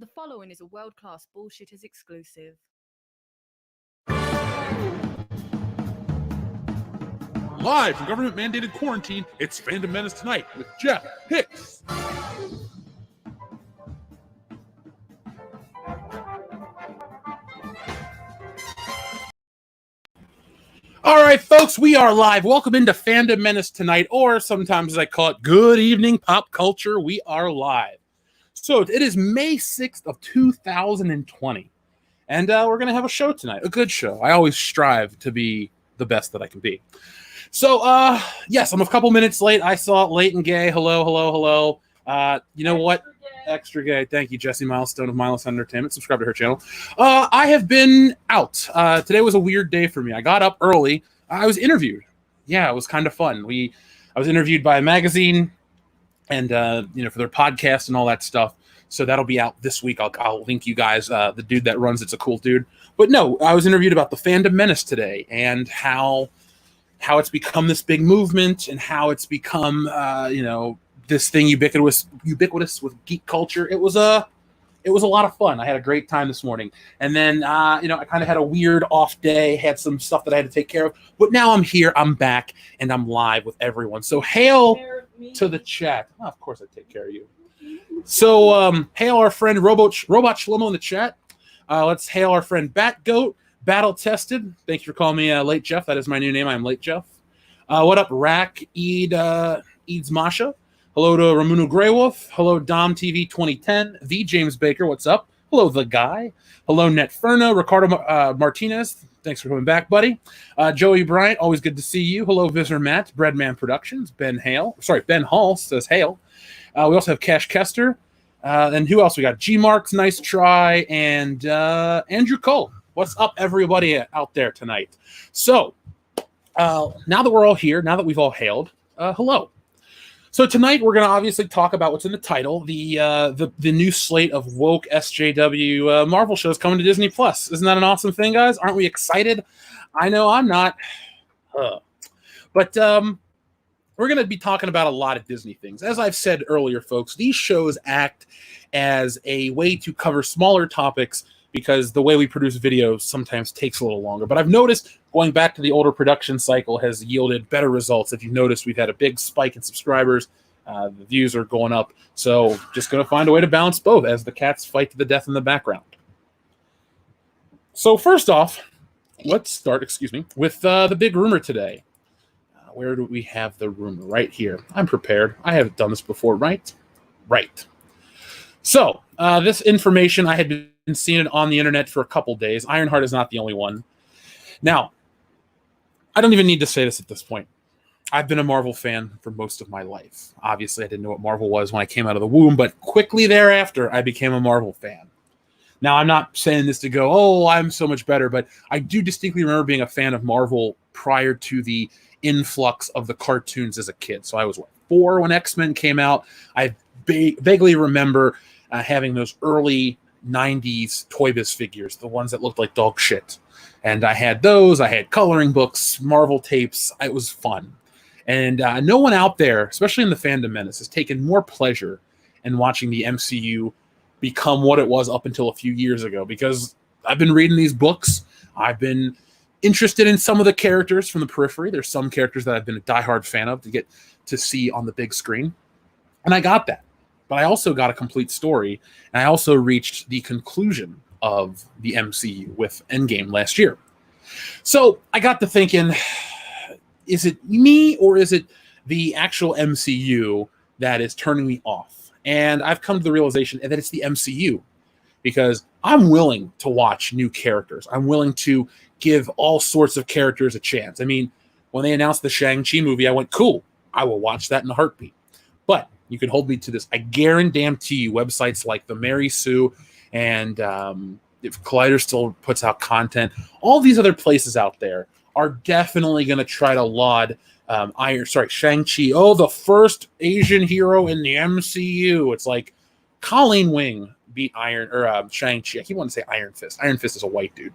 The following is a world-class Bullshitters exclusive. Live from government-mandated quarantine, it's Fandom Menace Tonight with Jeff Hicks. All right, folks, we are live. Welcome into Fandom Menace Tonight, or sometimes as I call it, Good Evening Pop Culture. We are live. So it is May 6th of 2020, and we're going to have a show tonight, a good show. I always strive to be the best that I can be. So, yes, I'm a couple minutes late. I saw it late and gay. Hello. You know what? Extra gay. Thank you, Jessie Milestone of Milestone Entertainment. Subscribe to her channel. I have been out. Today was a weird day for me. I got up early. I was interviewed. Yeah, it was kind of fun. I was interviewed by a magazine and, for their podcast and all that stuff. So that'll be out this week. I'll link you guys. The dude that runs it's a cool dude. But no, I was interviewed about the Fandom Menace today and how it's become this big movement and how it's become, this thing ubiquitous with geek culture. It was a lot of fun. I had a great time this morning. And then, I kind of had a weird off day, had some stuff that I had to take care of. But now I'm here, I'm back, and I'm live with everyone. So hail to the chat. Oh, of course I take care of you. So hail our friend Robot Shlomo in the chat. Let's hail our friend Bat Goat. Battle Tested. Thank you for calling me Late Jeff. That is my new name. I'm Late Jeff. What up, Rack Eads Masha? Hello to Ramunu Greywolf. Hello, Dom TV 2010. The James Baker. What's up? Hello, The Guy. Hello, Netferno. Ricardo Martinez. Thanks for coming back, buddy. Joey Bryant. Always good to see you. Hello, Visor Matt. Breadman Productions. Ben Hall says hail. We also have Cash Kester. And who else we got? G Marks. Nice try. And Andrew Cole. What's up, everybody out there tonight? So, now that we're all here, now that we've all hailed, hello. So tonight we're going to obviously talk about what's in the title, the new slate of woke SJW Marvel shows coming to Disney Plus. Isn't that an awesome thing, guys? Aren't we excited? I know I'm not. But we're going to be talking about a lot of Disney things. As I've said earlier, folks, these shows act as a way to cover smaller topics because the way we produce videos sometimes takes a little longer. But I've noticed going back to the older production cycle has yielded better results. If you've noticed, we've had a big spike in subscribers. The views are going up. So just going to find a way to balance both as the cats fight to the death in the background. So first off, let's start, with the big rumor today. Where do we have the rumor? Right here. I'm prepared. I haven't done this before, right? Right. So this information, I had been seeing it on the internet for a couple days. Ironheart is not the only one. Now, I don't even need to say this at this point. I've been a Marvel fan for most of my life. Obviously, I didn't know what Marvel was when I came out of the womb, but quickly thereafter, I became a Marvel fan. Now, I'm not saying this to go, oh, I'm so much better, but I do distinctly remember being a fan of Marvel prior to the influx of the cartoons as a kid. So I was, 4 when X-Men came out. I vaguely remember having those early 90s Toy Biz figures, the ones that looked like dog shit. And I had those. I had coloring books, Marvel tapes. It was fun. And no one out there, especially in the Fandom Menace, has taken more pleasure in watching the MCU become what it was up until a few years ago. Because I've been reading these books. I've been interested in some of the characters from the periphery. There's some characters that I've been a diehard fan of to get to see on the big screen. And I got that. But I also got a complete story, and I also reached the conclusion of the MCU with Endgame last year. So I got to thinking, is it me or is it the actual MCU that is turning me off? And I've come to the realization that it's the MCU, because I'm willing to watch new characters. I'm willing to give all sorts of characters a chance. I mean, when they announced the Shang-Chi movie, I went, cool, I will watch that in a heartbeat. But you can hold me to this. I guarantee you websites like the Mary Sue and if Collider still puts out content, all these other places out there are definitely going to try to laud Shang-Chi. Oh, the first Asian hero in the MCU. It's like Colleen Wing beat Shang-Chi. I keep wanting to say Iron Fist. Iron Fist is a white dude.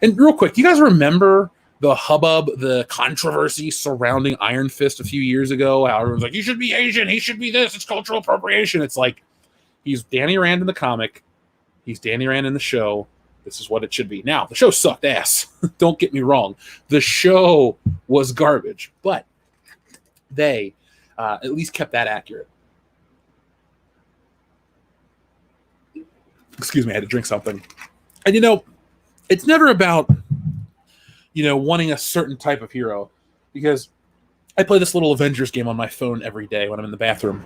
And real quick, do you guys remember the hubbub, the controversy surrounding Iron Fist a few years ago? How everyone's like, he should be Asian, he should be this, it's cultural appropriation. It's like, he's Danny Rand in the comic. He's Danny Rand in the show. This is what it should be. Now, the show sucked ass. Don't get me wrong. The show was garbage, but they at least kept that accurate. Excuse me, I had to drink something. And, it's never about, wanting a certain type of hero, because I play this little Avengers game on my phone every day when I'm in the bathroom.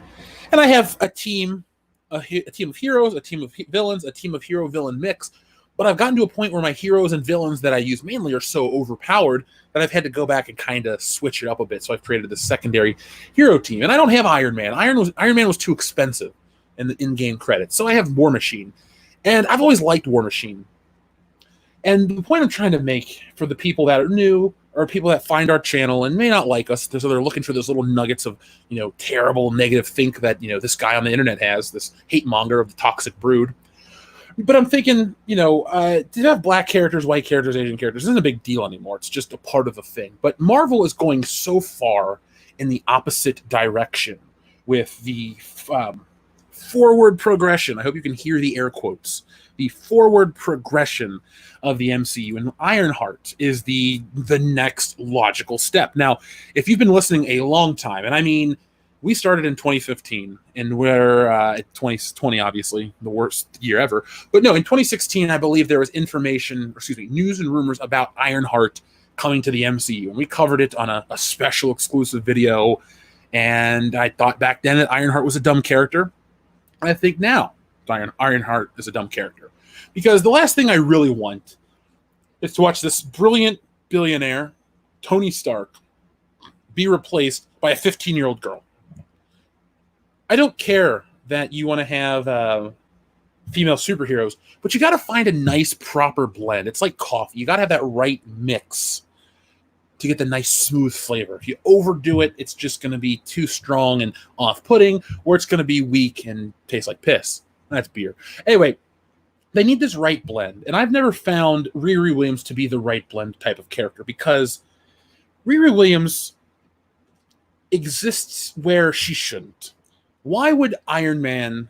And I have a team of heroes, a team of villains, a team of hero-villain mix. But I've gotten to a point where my heroes and villains that I use mainly are so overpowered that I've had to go back and kind of switch it up a bit. So I've created this secondary hero team. And I don't have Iron Man. Iron Man was too expensive in the in-game credits. So I have War Machine. And I've always liked War Machine. And the point I'm trying to make for the people that are new or people that find our channel and may not like us, so they're looking for those little nuggets of, terrible negative think that, this guy on the internet has, this hate monger of the toxic brood. But I'm thinking, to have black characters, white characters, Asian characters isn't a big deal anymore. It's just a part of the thing. But Marvel is going so far in the opposite direction with the forward progression. I hope you can hear the air quotes. The forward progression of the MCU, and Ironheart is the next logical step. Now, if you've been listening a long time, and I mean, we started in 2015, and we're at 2020, obviously, the worst year ever. But no, in 2016, I believe there was news and rumors about Ironheart coming to the MCU, and we covered it on a special exclusive video, and I thought back then that Ironheart was a dumb character. I think now Ironheart is a dumb character. Because the last thing I really want is to watch this brilliant billionaire, Tony Stark, be replaced by a 15-year-old girl. I don't care that you want to have female superheroes, but you got to find a nice, proper blend. It's like coffee. You got to have that right mix to get the nice, smooth flavor. If you overdo it, it's just going to be too strong and off-putting, or it's going to be weak and taste like piss. That's beer. Anyway, they need this right blend, and I've never found Riri Williams to be the right blend type of character, because Riri Williams exists where she shouldn't. Why would Iron Man...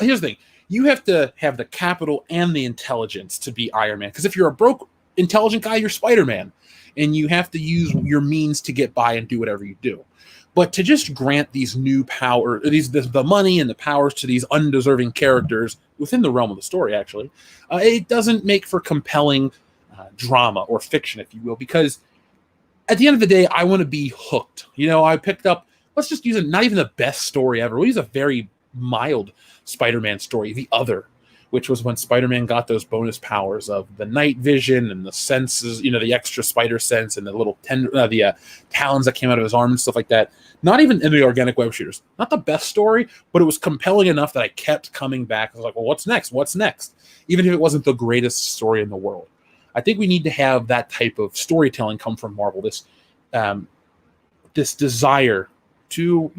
Here's the thing. You have to have the capital and the intelligence to be Iron Man, because if you're a broke, intelligent guy, you're Spider-Man, and you have to use your means to get by and do whatever you do. But to just grant these new power, the money and the powers to these undeserving characters within the realm of the story, actually, it doesn't make for compelling drama or fiction, if you will, because at the end of the day, I want to be hooked. I picked up, let's just use not even the best story ever. We'll use a very mild Spider-Man story, The Other, which was when Spider-Man got those bonus powers of the night vision and the senses, the extra spider sense and the little talons that came out of his arm and stuff like that. Not even in the organic web shooters. Not the best story, but it was compelling enough that I kept coming back. I was like, well, what's next? What's next? Even if it wasn't the greatest story in the world. I think we need to have that type of storytelling come from Marvel. This desire to,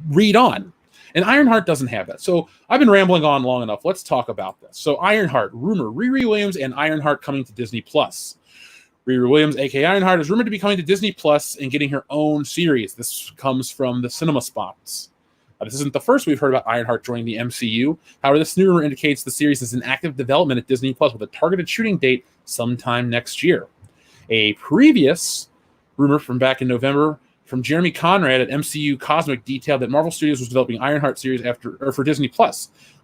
read on. And Ironheart doesn't have that. So I've been rambling on long enough. Let's talk about this. So Ironheart, rumor, Riri Williams and Ironheart coming to Disney+. Riri Williams, a.k.a. Ironheart, is rumored to be coming to Disney+ and getting her own series. This comes from the Cinema Spots. This isn't the first we've heard about Ironheart joining the MCU. However, this new rumor indicates the series is in active development at Disney+ with a targeted shooting date sometime next year. A previous rumor from back in November from Jeremy Conrad at MCU Cosmic detailed that Marvel Studios was developing Ironheart series for Disney+.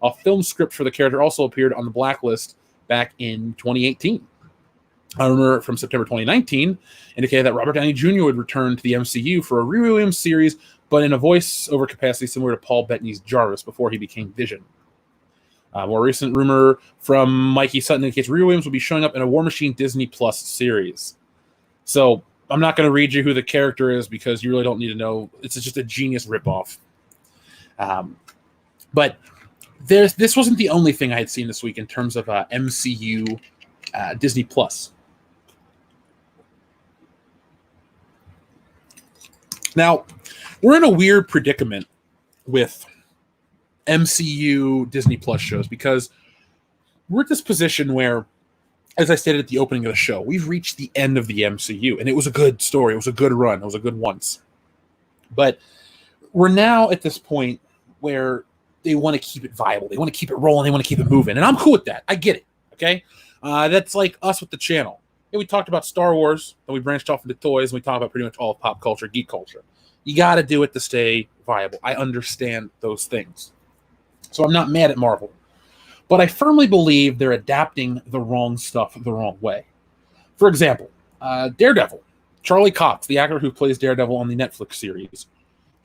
A film script for the character also appeared on the blacklist back in 2018. A rumor from September 2019 indicated that Robert Downey Jr. would return to the MCU for a Riri Williams series, but in a voice-over capacity similar to Paul Bettany's Jarvis before he became Vision. A more recent rumor from Mikey Sutton indicates Riri Williams will be showing up in a War Machine Disney+ series. So I'm not going to read you who the character is because you really don't need to know. It's just a genius ripoff. But this wasn't the only thing I had seen this week in terms of MCU Disney+. Now, we're in a weird predicament with MCU Disney Plus shows because we're at this position where, as I stated at the opening of the show, we've reached the end of the MCU, and it was a good story. It was a good run. It was a good once. But we're now at this point where they want to keep it viable. They want to keep it rolling. They want to keep it moving. And I'm cool with that. I get it. Okay. That's like us with the channel. Yeah, we talked about Star Wars, then we branched off into toys, and we talked about pretty much all of pop culture, geek culture. You got to do it to stay viable. I understand those things. So I'm not mad at Marvel. But I firmly believe they're adapting the wrong stuff the wrong way. For example, Daredevil. Charlie Cox, the actor who plays Daredevil on the Netflix series,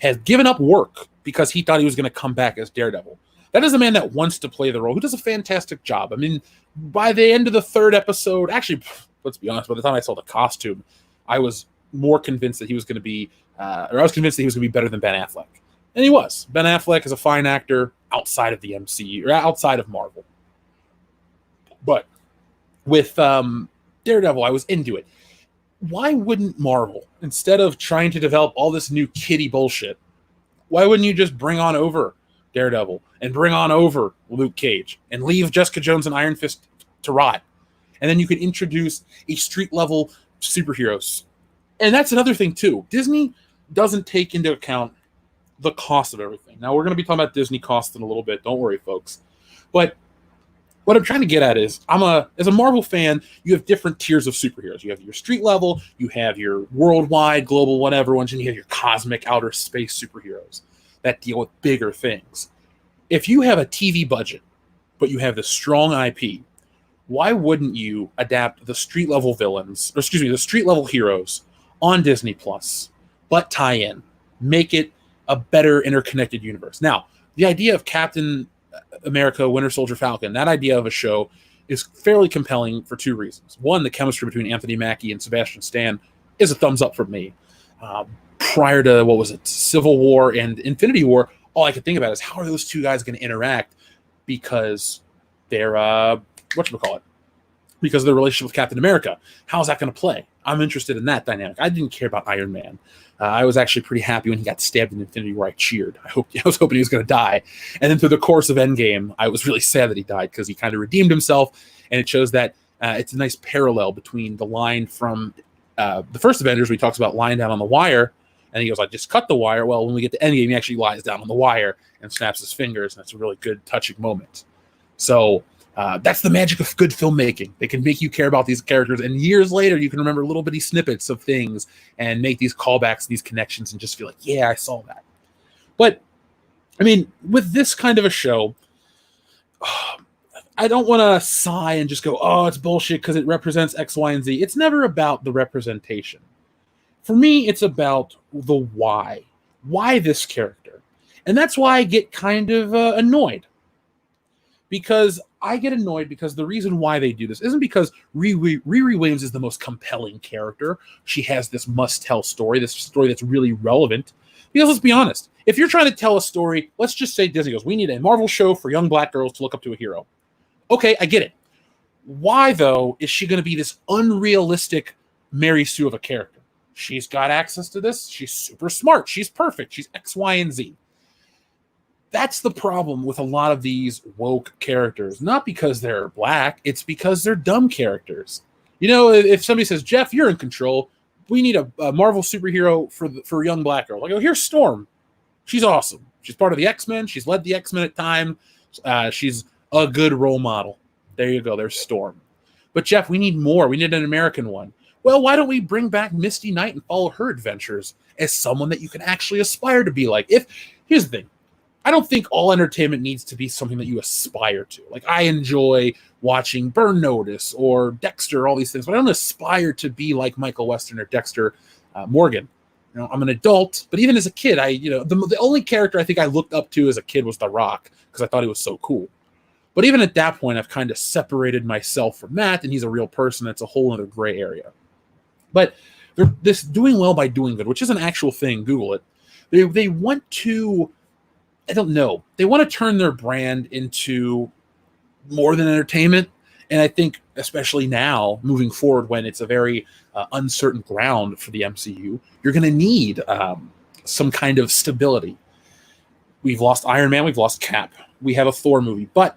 has given up work because he thought he was going to come back as Daredevil. That is a man that wants to play the role, who does a fantastic job. I mean, by the end of the third episode, actually, let's be honest, by the time I saw the costume, I was more convinced that he was going to be, or I was convinced that he was going to be better than Ben Affleck. And he was. Ben Affleck is a fine actor outside of the MCU, or outside of Marvel. But with Daredevil, I was into it. Why wouldn't Marvel, instead of trying to develop all this new kiddie bullshit, why wouldn't you just bring on over Daredevil and bring on over Luke Cage and leave Jessica Jones and Iron Fist to rot? And then you could introduce a street-level superheroes. And that's another thing, too. Disney doesn't take into account the cost of everything. Now, we're going to be talking about Disney costs in a little bit. Don't worry, folks. But what I'm trying to get at is, as a Marvel fan, you have different tiers of superheroes. You have your street level, you have your worldwide, global, whatever ones, and you have your cosmic outer space superheroes that deal with bigger things. If you have a TV budget, but you have this strong IP, why wouldn't you adapt the street level villains, or excuse me, the street level heroes on Disney Plus, but tie in, make it a better interconnected universe? Now, the idea of Captain America, Winter Soldier, Falcon, that idea of a show is fairly compelling for two reasons. One, the chemistry between Anthony Mackie and Sebastian Stan is a thumbs up from me. Prior to, Civil War and Infinity War, all I could think about is how are those two guys going to interact because they're, whatchamacallit, because of their relationship with Captain America. How's that going to play? I'm interested in that dynamic. I didn't care about Iron Man. I was actually pretty happy when he got stabbed in Infinity War. I cheered. I was hoping he was going to die. And then through the course of Endgame, I was really sad that he died because he kind of redeemed himself. And it shows that it's a nice parallel between the line from the first Avengers, where he talks about lying down on the wire. And he goes, I just cut the wire. Well, when we get to Endgame, he actually lies down on the wire and snaps his fingers. And that's a really good, touching moment. So that's the magic of good filmmaking. They can make you care about these characters, and years later, you can remember little bitty snippets of things and make these callbacks, these connections, and just feel like, yeah, I saw that. But, I mean, with this kind of a show, I don't want to sigh and just go, oh, it's bullshit because it represents X, Y, and Z. It's never about the representation. For me, it's about the why. Why this character? And that's why I get kind of annoyed. Because I get annoyed because the reason why they do this isn't because Riri Williams is the most compelling character. She has this must-tell story, this story that's really relevant. Because let's be honest, if you're trying to tell a story, let's just say Disney goes, we need a Marvel show for young black girls to look up to a hero. Okay, I get it. Why, though, is she going to be this unrealistic Mary Sue of a character? She's got access to this. She's super smart. She's perfect. She's X, Y, and Z. That's the problem with a lot of these woke characters. Not because they're black, it's because they're dumb characters. You know, if somebody says, Jeff, you're in control, we need a Marvel superhero for a young black girl. Like, oh, here's Storm. She's awesome. She's part of the X-Men. She's led the X-Men at times. She's a good role model. There you go. There's Storm. But, Jeff, we need more. We need an American one. Well, why don't we bring back Misty Knight and follow her adventures as someone that you can actually aspire to be like? Here's the thing. I don't think all entertainment needs to be something that you aspire to. Like, I enjoy watching Burn Notice or Dexter, all these things, but I don't aspire to be like Michael Weston or Dexter Morgan. You know, I'm an adult, but even as a kid, the only character I think I looked up to as a kid was The Rock because I thought he was so cool. But even at that point, I've kind of separated myself from that, and he's a real person. That's a whole other gray area. But they're this doing well by doing good, which is an actual thing. Google it. They want to, I don't know, they want to turn their brand into more than entertainment. And I think, especially now, moving forward, when it's a very uncertain ground for the MCU, you're going to need some kind of stability. We've lost Iron Man, we've lost Cap, we have a Thor movie, but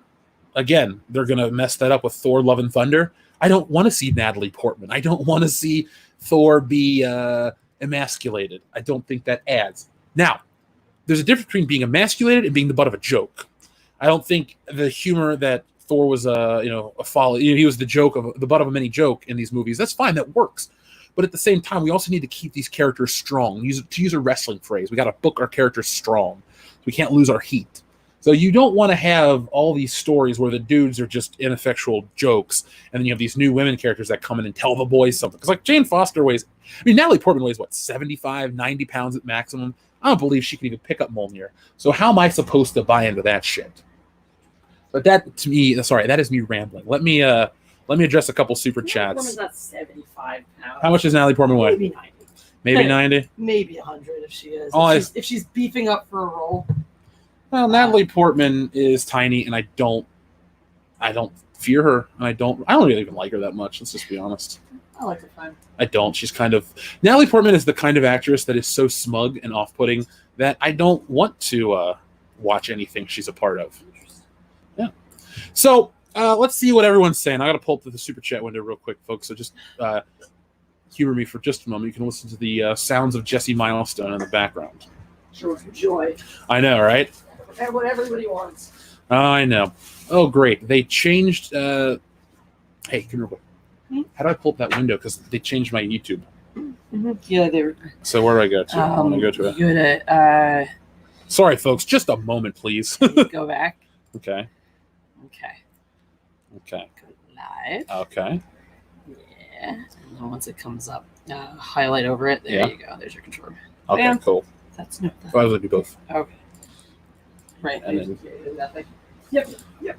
again, they're going to mess that up with Thor: Love and Thunder. I don't want to see Natalie Portman. I don't want to see Thor be emasculated. I don't think that adds. Now, there's a difference between being emasculated and being the butt of a joke. I don't think the humor that Thor was a folly. He was the butt of a mini joke in these movies. That's fine, that works. But at the same time, we also need to keep these characters strong. To use a wrestling phrase, we got to book our characters strong. So we can't lose our heat. So you don't want to have all these stories where the dudes are just ineffectual jokes, and then you have these new women characters that come in and tell the boys something. Because like Jane Foster Natalie Portman weighs, 75, 90 pounds at maximum? I don't believe she can even pick up Mjolnir. So how am I supposed to buy into that shit? But that is me rambling. Let me address a couple super chats. Portman's not 75 pounds. How much does Natalie Portman weigh? Maybe 90. Maybe 90? Maybe 100 if she is. If she's beefing up for a role. Well, Natalie Portman is tiny, and I don't fear her, and I don't really even like her that much. Let's just be honest. I like her fine. I don't. Natalie Portman is the kind of actress that is so smug and off-putting that I don't want to watch anything she's a part of. Yeah. So let's see what everyone's saying. I got to pull up to the super chat window real quick, folks. So just humor me for just a moment. You can listen to the sounds of Jesse Milestone in the background. Sure, joy. I know, right? What everybody wants. I know. Oh, great. They changed... hey, come here. How do I pull up that window? Because they changed my YouTube. Mm-hmm. Yeah, they were... So where do I go to? I want to go to it. You go to... Sorry, folks. Just a moment, please. Go back. Okay. Go live. Okay. Yeah. And then once it comes up, highlight over it. There you go. There's your controller. Okay, Bam. cool. That's no. I would do both. Okay. Right. And then, nothing. Yep.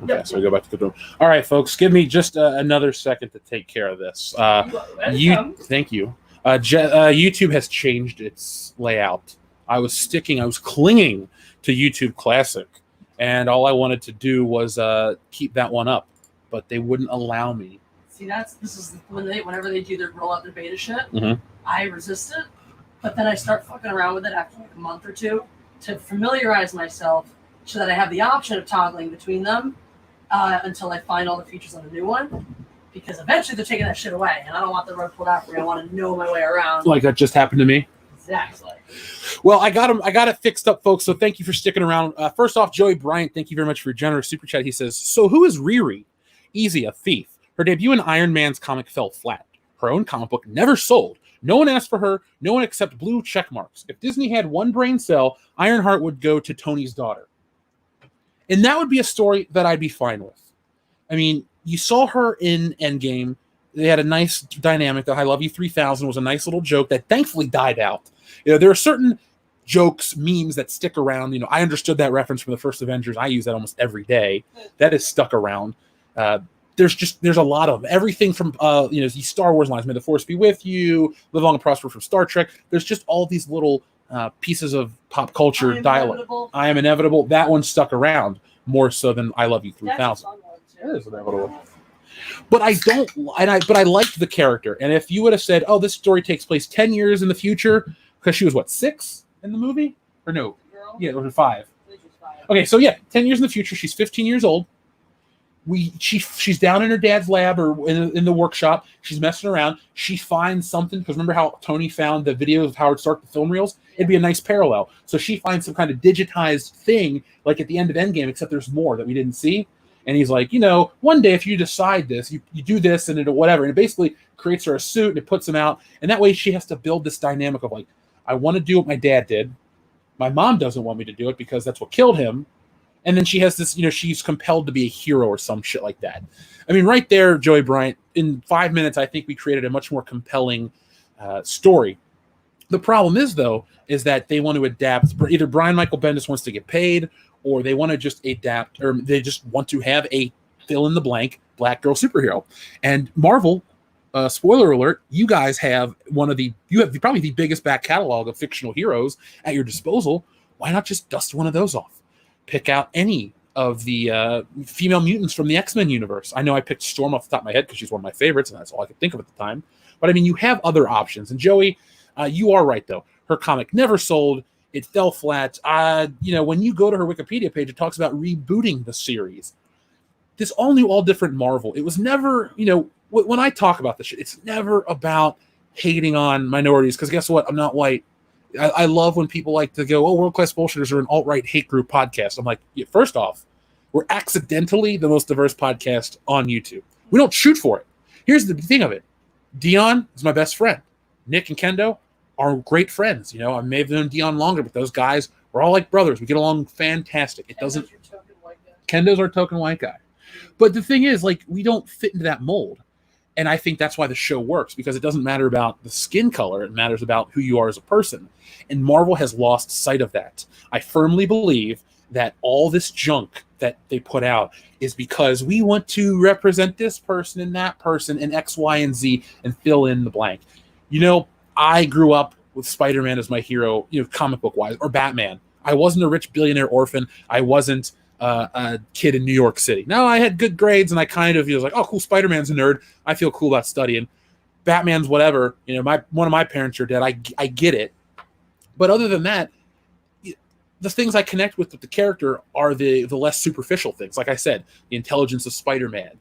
Okay, so we go back to the room. All right, folks. Give me just another second to take care of this. Thank you. YouTube has changed its layout. I was clinging to YouTube Classic, and all I wanted to do was keep that one up, but they wouldn't allow me. See, whenever they do their roll out their beta shit, Mm-hmm. I resist it, but then I start fucking around with it after like a month or two to familiarize myself so that I have the option of toggling between them until I find all the features on the new one. Because eventually they're taking that shit away, and I don't want the rug pulled out for me. I want to know my way around. Like that just happened to me. Exactly. Well, I got it fixed up, folks. So thank you for sticking around. First off, Joey Bryant, thank you very much for your generous super chat. He says, "So who is Riri? Easy, a thief. Her debut in Iron Man's comic fell flat. Her own comic book never sold. No one asked for her. No one except blue check marks. If Disney had one brain cell, Ironheart would go to Tony's daughter, and that would be a story that I'd be fine with. I mean." You saw her in Endgame. They had a nice dynamic. The I Love You 3000 was a nice little joke that thankfully died out. There are certain jokes, memes that stick around. I understood that reference from the first Avengers. I use that almost every day. That is stuck around. There's a lot of them. Everything from these Star Wars lines, May the Force be with you, Live Long and Prosper from Star Trek. There's just all these little pieces of pop culture dialogue. I am inevitable. That one stuck around more so than I Love You 3000. It is inevitable. But I liked the character. And if you would have said, "Oh, this story takes place 10 years in the future," because she was 6 in the movie, or no? Girl? Yeah, or 5. Okay, so 10 years in the future, she's 15 years old. She's down in her dad's lab or in the workshop. She's messing around. She finds something, because remember how Tony found the videos of Howard Stark, the film reels? It'd be a nice parallel. So she finds some kind of digitized thing, like at the end of Endgame, except there's more that we didn't see. And he's like, one day if you decide this, you do this and it'll whatever. And it basically creates her a suit and it puts him out. And that way she has to build this dynamic of I want to do what my dad did. My mom doesn't want me to do it because that's what killed him. And then she has this, she's compelled to be a hero or some shit like that. I mean, right there, Joey Bryant, in 5 minutes, I think we created a much more compelling story. The problem is, though, is that they want to adapt. Either Brian Michael Bendis wants to get paid, or they want to just adapt, or they just want to have a fill-in-the-blank black girl superhero. And Marvel, spoiler alert, you guys have probably the biggest back catalog of fictional heroes at your disposal. Why not just dust one of those off? Pick out any of the female mutants from the X-Men universe. I know I picked Storm off the top of my head because she's one of my favorites, and that's all I could think of at the time. But I mean, you have other options. And Joey, you are right, though. Her comic never sold. It fell flat. When you go to her Wikipedia page, it talks about rebooting the series. This all new, all different Marvel. It was never, when I talk about this shit, it's never about hating on minorities. Because guess what? I'm not white. I love when people like to go, oh, World Class Bullshitters are an alt-right hate group podcast. I'm like, yeah, first off, we're accidentally the most diverse podcast on YouTube. We don't shoot for it. Here's the thing of it. Dion is my best friend. Nick and Kendo are great friends. You know, I may have known Dion longer, but those guys, we're all like brothers. We get along fantastic. It doesn't. Kendo's our token white guy. But the thing is, like, we don't fit into that mold. And I think that's why the show works, because it doesn't matter about the skin color. It matters about who you are as a person. And Marvel has lost sight of that. I firmly believe that all this junk that they put out is because we want to represent this person and that person and X, Y, and Z and fill in the blank. You know, I grew up with Spider-Man as my hero, you know, comic book wise, or Batman. I wasn't a rich billionaire orphan. I wasn't a kid in New York City. No, I had good grades, and I kind of was like, oh, cool, Spider-Man's a nerd. I feel cool about studying. Batman's whatever. You know, one of my parents are dead. I get it. But other than that, the things I connect with the character are the less superficial things. Like I said, the intelligence of Spider-Man,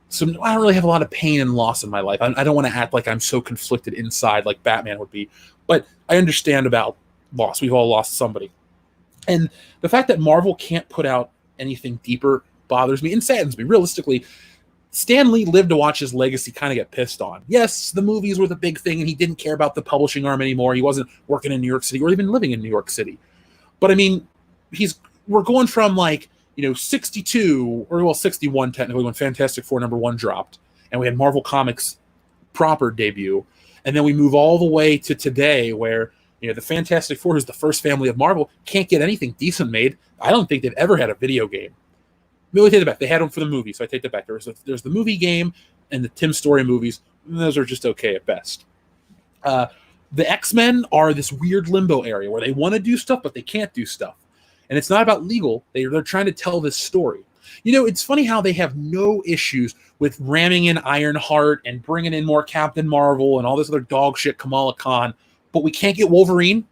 so I don't really have a lot of pain and loss in my life. I don't want to act like I'm so conflicted inside like Batman would be, but I understand about loss. We've all lost somebody. And the fact that Marvel can't put out anything deeper bothers me and saddens me. Realistically, Stan Lee lived to watch his legacy kind of get pissed on. Yes, the movies were the big thing, and he didn't care about the publishing arm anymore. He wasn't working in New York City or even living in New York City. But I mean, we're going from 62, or 61 technically, when Fantastic Four #1 dropped, and we had Marvel Comics proper debut, and then we move all the way to today, where the Fantastic Four, who's the first family of Marvel, can't get anything decent made. I don't think they've ever had a video game. Maybe I take that back. They had them for the movie, so I take that back. There's the movie game and the Tim Story movies. Those are just okay at best. The X-Men are this weird limbo area where they want to do stuff, but they can't do stuff. And it's not about legal. They're trying to tell this story. It's funny how they have no issues with ramming in Ironheart and bringing in more Captain Marvel and all this other dog shit, Kamala Khan, but we can't get Wolverine.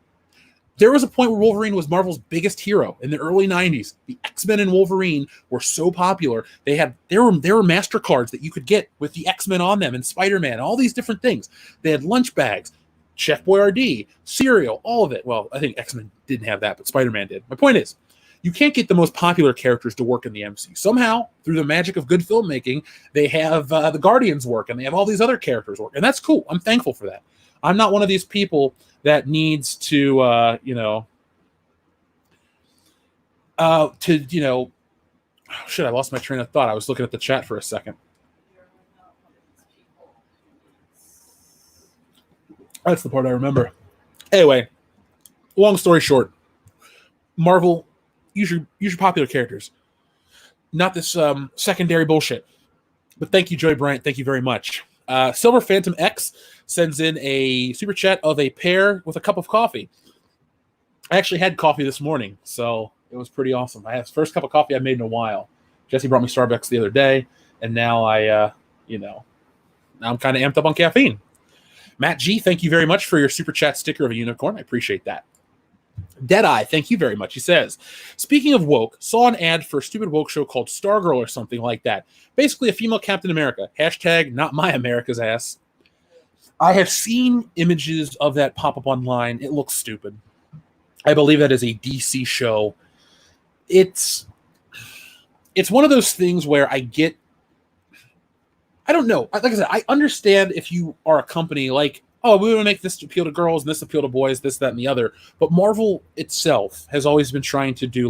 There was a point where Wolverine was Marvel's biggest hero in the early 90s. The X-Men and Wolverine were so popular. There were MasterCards that you could get with the X-Men on them and Spider-Man, all these different things. They had lunch bags, Chef Boyardee, cereal, all of it. Well, I think X-Men didn't have that, but Spider-Man did. My point is, you can't get the most popular characters to work in the MCU. Somehow, through the magic of good filmmaking, they have the Guardians work, and they have all these other characters work. And that's cool. I'm thankful for that. I'm not one of these people that needs to, oh, shit, I lost my train of thought. I was looking at the chat for a second. That's the part I remember. Anyway, long story short, Marvel, use your popular characters. Not this secondary bullshit. But thank you, Joey Bryant. Thank you very much. Silver Phantom X sends in a super chat of a pear with a cup of coffee. I actually had coffee this morning, so it was pretty awesome. I had the first cup of coffee I've made in a while. Jesse brought me Starbucks the other day, and now now I'm kind of amped up on caffeine. Matt G, thank you very much for your super chat sticker of a unicorn. I appreciate that. Deadeye, thank you very much. He says, speaking of woke, saw an ad for a stupid woke show called Stargirl or something like that. Basically a female Captain America. Hashtag not my America's ass. I have seen images of that pop up online. It looks stupid. I believe that is a DC show. It's one of those things where I don't know. Like I said, I understand if you are a company like, oh, we want to make this appeal to girls and this appeal to boys, this, that, and the other. But Marvel itself has always been trying to do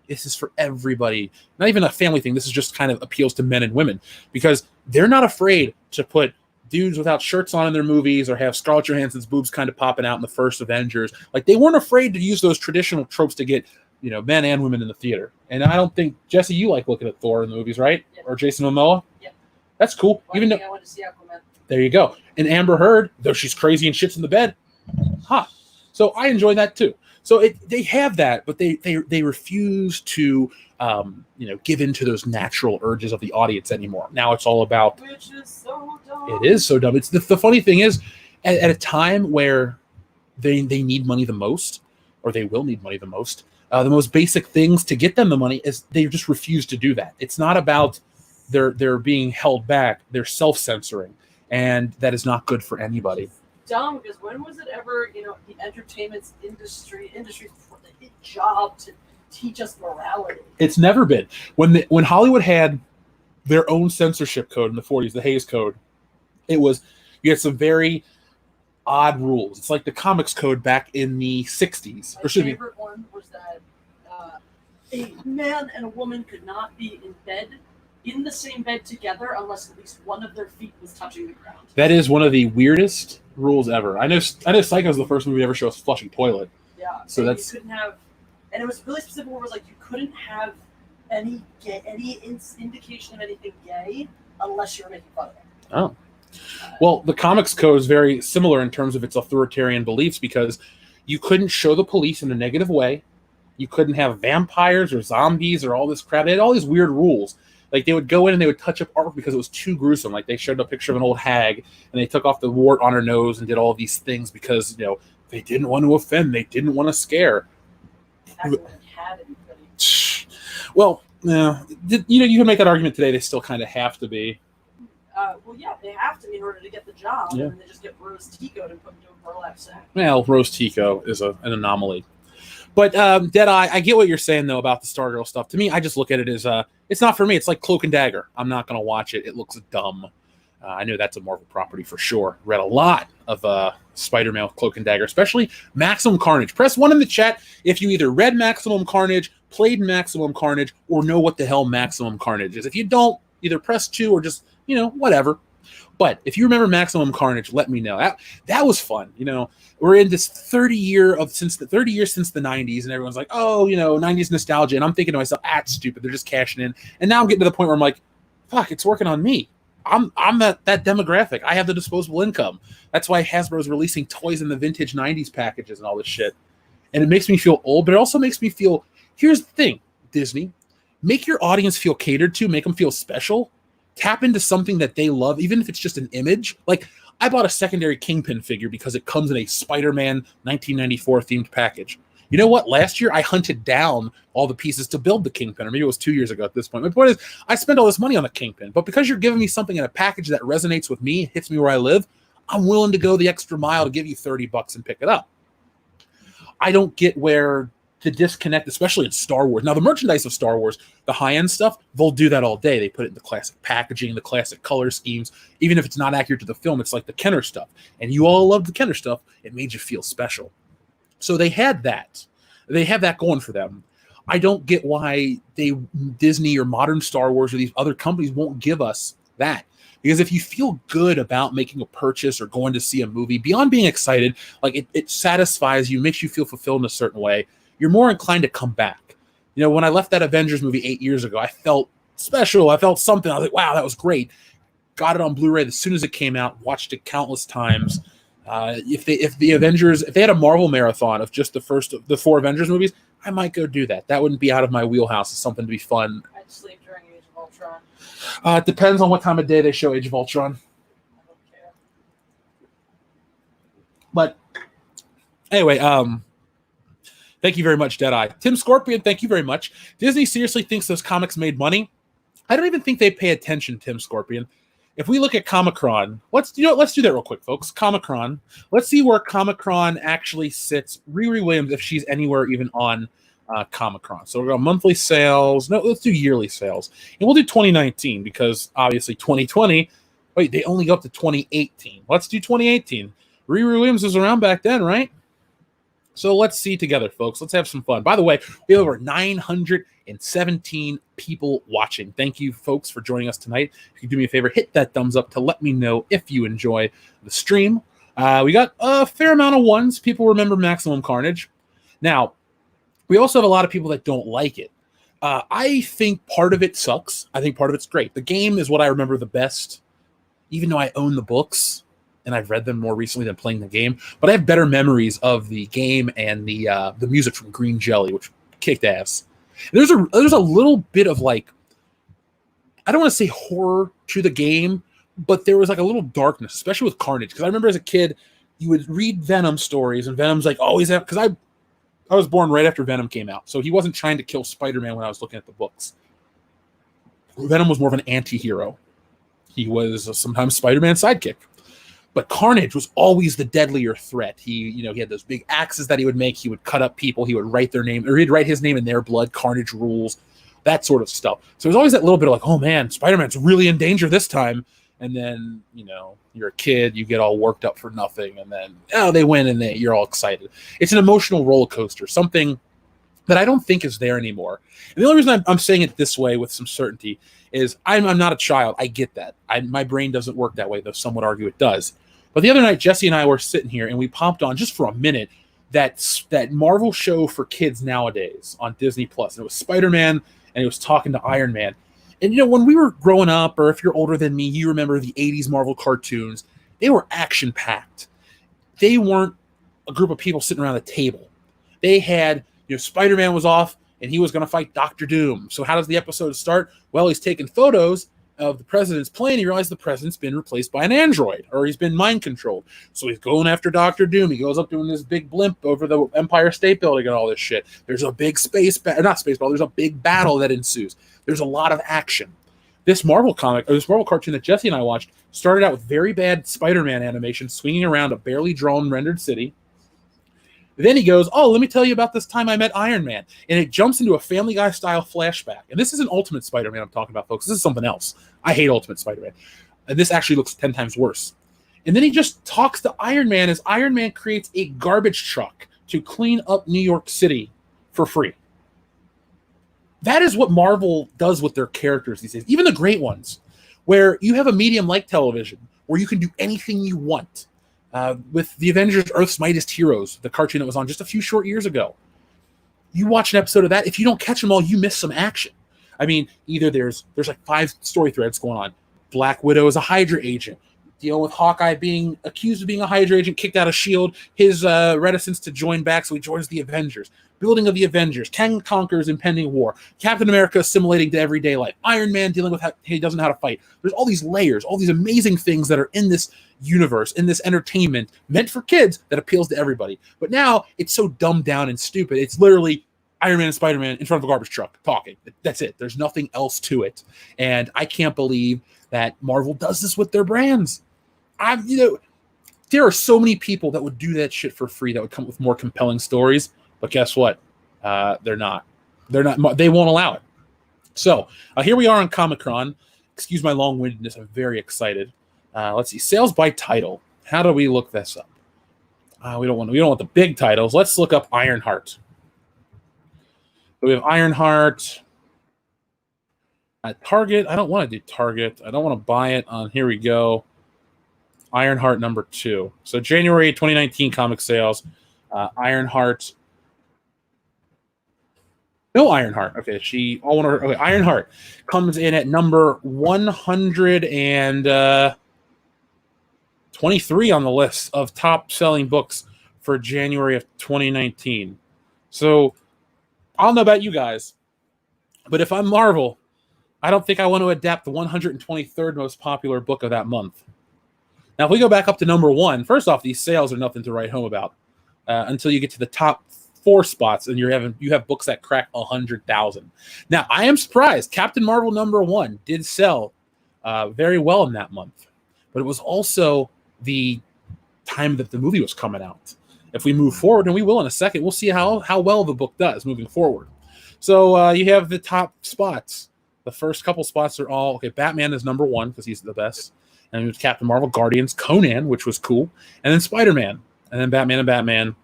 this is for everybody. Not even a family thing. This is just kind of appeals to men and women because they're not afraid to put dudes without shirts on in their movies or have Scarlett Johansson's boobs kind of popping out in the first Avengers. They weren't afraid to use those traditional tropes to get, men and women in the theater. And I don't think, Jesse, you like looking at Thor in the movies, right? Yeah. Or Jason Momoa? Yeah. That's cool. Even though I want to see Aquaman. There you go. And Amber Heard, though she's crazy and shits in the bed, hot. So I enjoy that too. So they have that, but they refuse to give into those natural urges of the audience anymore. Now it's all about. Which is so dumb. It is so dumb. It's the funny thing is, at a time where they need money the most, or they will need money the most basic things to get them the money is they just refuse to do that. It's not about they're being held back. They're self-censoring. And that is not good for anybody. dumb because when was it ever, the entertainment industry's job to teach us morality? It's never been. When Hollywood had their own censorship code in the 40s, the Hays Code, you had some very odd rules. It's like the comics code back in the 60s. My favorite one was that a man and a woman could not be in the same bed together unless at least one of their feet was touching the ground. That is one of the weirdest rules ever. I know Psycho is the first movie to ever show us flushing toilet. Yeah. So and that's... You couldn't have... And it was really specific where it was like you couldn't have any indication of anything gay unless you were making fun of it. Oh. Well, the comics code is very similar in terms of its authoritarian beliefs because you couldn't show the police in a negative way. You couldn't have vampires or zombies or all this crap. They had all these weird rules. Like, they would go in and they would touch up art because it was too gruesome. Like, they showed a picture of an old hag and they took off the wart on her nose and did all these things because, they didn't want to offend. They didn't want to scare. Well, you can make that argument today. They still kind of have to be. Well, yeah, they have to be in order to get the job. Yeah. And then they just get Rose Tico'd and put into a burlap sack. Well, Rose Tico is an anomaly. But Deadeye, I get what you're saying, though, about the Stargirl stuff. To me, I just look at it as, it's not for me. It's like Cloak and Dagger. I'm not going to watch it. It looks dumb. I know that's a Marvel property for sure. Read a lot of Spider-Man with Cloak and Dagger, especially Maximum Carnage. Press 1 in the chat if you either read Maximum Carnage, played Maximum Carnage, or know what the hell Maximum Carnage is. If you don't, either press 2 or just, whatever. But if you remember Maximum Carnage, let me know. That was fun. We're in this 30 years since the 90s, and everyone's like, oh, 90s nostalgia. And I'm thinking to myself, that's stupid. They're just cashing in. And now I'm getting to the point where I'm like, fuck, it's working on me. I'm that demographic. I have the disposable income. That's why Hasbro's releasing toys in the vintage 90s packages and all this shit. And it makes me feel old, but it also makes me feel, here's the thing, Disney, make your audience feel catered to, make them feel special. Tap into something that they love, even if it's just an image. Like, I bought a secondary Kingpin figure because it comes in a Spider-Man 1994 themed package. You know what? Last year, I hunted down all the pieces to build the Kingpin, or maybe it was 2 years ago at this point. My point is, I spent all this money on the Kingpin, but because you're giving me something in a package that resonates with me, hits me where I live, I'm willing to go the extra mile to give you $30 and pick it up. I don't get where the disconnect, especially in Star Wars. Now, the merchandise of Star Wars, the high-end stuff, they'll do that all day. They put it in the classic packaging, the classic color schemes. Even if it's not accurate to the film, it's like the Kenner stuff. And you all loved the Kenner stuff. It made you feel special. So they had that. They have that going for them. I don't get why Disney or modern Star Wars or these other companies won't give us that. Because if you feel good about making a purchase or going to see a movie, beyond being excited, like it satisfies you, makes you feel fulfilled in a certain way, you're more inclined to come back. When I left that Avengers movie 8 years ago, I felt special. I felt something. I was like, wow, that was great. Got it on Blu-ray as soon as it came out, watched it countless times. If they had a Marvel marathon of just the 4 Avengers movies, I might go do that. That wouldn't be out of my wheelhouse. It's something to be fun. I'd sleep during Age of Ultron. It depends on what time of day they show Age of Ultron. I don't care. But anyway, thank you very much, Deadeye. Tim Scorpion, thank you very much. Disney seriously thinks those comics made money. I don't even think they pay attention, Tim Scorpion. If we look at Comic-Con, let's do that real quick, folks. Comic-Con. Let's see where Comic-Con actually sits. Riri Williams, if she's anywhere even on Comic-Con. So we're going monthly sales. No, let's do yearly sales. And we'll do 2019 because obviously 2020, wait, they only go up to 2018. Let's do 2018. Riri Williams was around back then, right? So let's see together, folks. Let's have some fun. By the way, we have over 917 people watching. Thank you, folks, for joining us tonight. If you do me a favor, hit that thumbs up to let me know if you enjoy the stream. We got a fair amount of ones. People remember Maximum Carnage. Now, we also have a lot of people that don't like it. I think part of it sucks. I think part of it's great. The game is what I remember the best, even though I own the books. And I've read them more recently than playing the game. But I have better memories of the game and the music from Green Jelly, which kicked ass. There's a little bit of like, I don't want to say horror to the game, but there was like a little darkness, especially with Carnage. Because I remember as a kid, you would read Venom stories, and Venom's like always out. Because I was born right after Venom came out, so he wasn't trying to kill Spider-Man when I was looking at the books. Venom was more of an anti-hero. He was sometimes Spider-Man's sidekick. But Carnage was always the deadlier threat. He had those big axes that he would make. He would cut up people. He would write their name, or he'd write his name in their blood. Carnage rules, that sort of stuff. So there's always that little bit of like, oh man, Spider-Man's really in danger this time. And then, you're a kid, you get all worked up for nothing. And then, they win and you're all excited. It's an emotional roller coaster, something that I don't think is there anymore. And the only reason I'm saying it this way with some certainty is I'm not a child. I get that. My brain doesn't work that way, though some would argue it does. But the other night, Jesse and I were sitting here and we popped on just for a minute that Marvel show for kids nowadays on Disney Plus. And it was Spider-Man and it was talking to Iron Man. And when we were growing up, or if you're older than me, you remember the 80s Marvel cartoons. They were action-packed. They weren't a group of people sitting around a table. They had, Spider-Man was off and he was going to fight Dr. Doom. So how does the episode start? Well, he's taking photos of the president's plane. He realized the president's been replaced by an android, or he's been mind controlled. So he's going after Dr. Doom. He goes up doing this big blimp over the Empire State Building and all this shit. There's a big there's a big battle that ensues. There's a lot of action. This Marvel cartoon that Jesse and I watched started out with very bad Spider-Man animation swinging around a barely drawn rendered city. Then he goes, let me tell you about this time I met Iron Man. And it jumps into a Family Guy style flashback. And this isn't Ultimate Spider-Man I'm talking about, folks. This is something else. I hate Ultimate Spider-Man. And this actually looks 10 times worse. And then he just talks to Iron Man as Iron Man creates a garbage truck to clean up New York City for free. That is what Marvel does with their characters these days, even the great ones, where you have a medium like television where you can do anything you want. With the Avengers Earth's Mightiest Heroes, the cartoon that was on just a few short years ago. You watch an episode of that, if you don't catch them all, you miss some action. I mean, either there's like 5 story threads going on. Black Widow is a Hydra agent. Dealing with Hawkeye being accused of being a Hydra agent, kicked out of S.H.I.E.L.D., his reticence to join back, so he joins the Avengers. Building of the Avengers, Kang conquers impending war, Captain America assimilating to everyday life, Iron Man dealing with how he doesn't know how to fight. There's all these layers, all these amazing things that are in this universe, in this entertainment meant for kids that appeals to everybody. But now it's so dumbed down and stupid. It's literally Iron Man and Spider-Man in front of a garbage truck talking. That's it. There's nothing else to it. And I can't believe that Marvel does this with their brands. There are so many people that would do that shit for free that would come up with more compelling stories. But guess what? They're not. They won't allow it. So here we are on Comic-Con. Excuse my long-windedness. I'm very excited. Let's see. Sales by title. How do we look this up? We don't want the big titles. Let's look up Ironheart. So we have Ironheart at Target. I don't want to do Target. I don't want to buy it on. Here we go. Ironheart number 2. So January 2019 comic sales. Ironheart. No, Ironheart. Okay, Ironheart comes in at number 123 on the list of top-selling books for January of 2019. So, I don't know about you guys, but if I'm Marvel, I don't think I want to adapt the 123rd most popular book of that month. Now, if we go back up to number 1, first off, these sales are nothing to write home about until you get to the top 4 spots, and you have books that crack 100,000. Now, I am surprised. Captain Marvel number 1 did sell very well in that month, but it was also the time that the movie was coming out. If we move forward, and we will in a second, we'll see how well the book does moving forward. So you have the top spots. The first couple spots are all okay. Batman is number 1 because he's the best, and it was Captain Marvel, Guardians, Conan, which was cool, and then Spider-Man, and then Batman and Batman.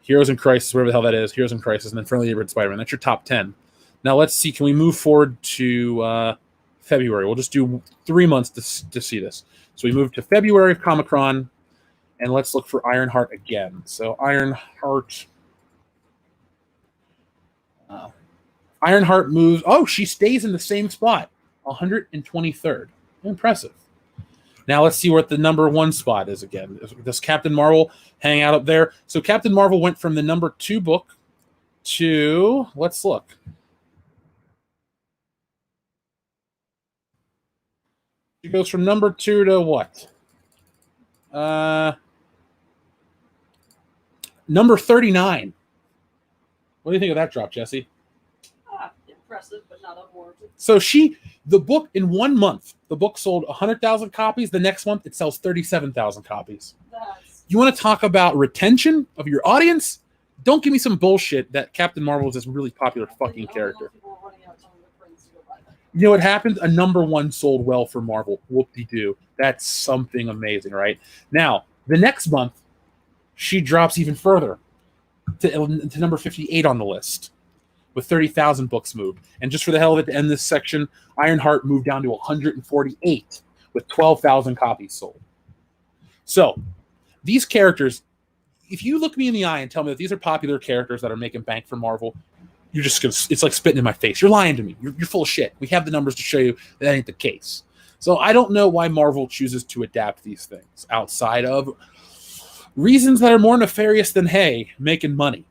Heroes in Crisis, whatever the hell that is, Heroes in Crisis, and then Friendly Neighborhood Spider-Man. That's your top 10. Now let's see. Can we move forward to February? We'll just do 3 months to see this. So we move to February of Comic-Con, and let's look for Ironheart again. So Ironheart. Ironheart moves. Oh, she stays in the same spot, 123rd. Impressive. Now let's see what the number 1 spot is again. Does Captain Marvel hang out up there? So Captain Marvel went from the number 2 book to, let's look. She goes from number 2 to what? Number 39. What do you think of that drop, Jesse? impressive, but not unwarranted. So the book in 1 month, the book sold 100,000 copies. The next month, it sells 37,000 copies. You want to talk about retention of your audience? Don't give me some bullshit that Captain Marvel is this really popular fucking character. You know what happened? A number one sold well for Marvel. Whoop-de-doo. That's something amazing, right? Now, the next month, she drops even further to number 58 on the list with 30,000 books moved. And just for the hell of it, to end this section, Ironheart moved down to 148 with 12,000 copies sold. So, these characters, if you look me in the eye and tell me that these are popular characters that are making bank for Marvel, you're just going to, it's like spitting in my face. You're lying to me. You're full of shit. We have the numbers to show you that ain't the case. So I don't know why Marvel chooses to adapt these things outside of reasons that are more nefarious than, hey, making money.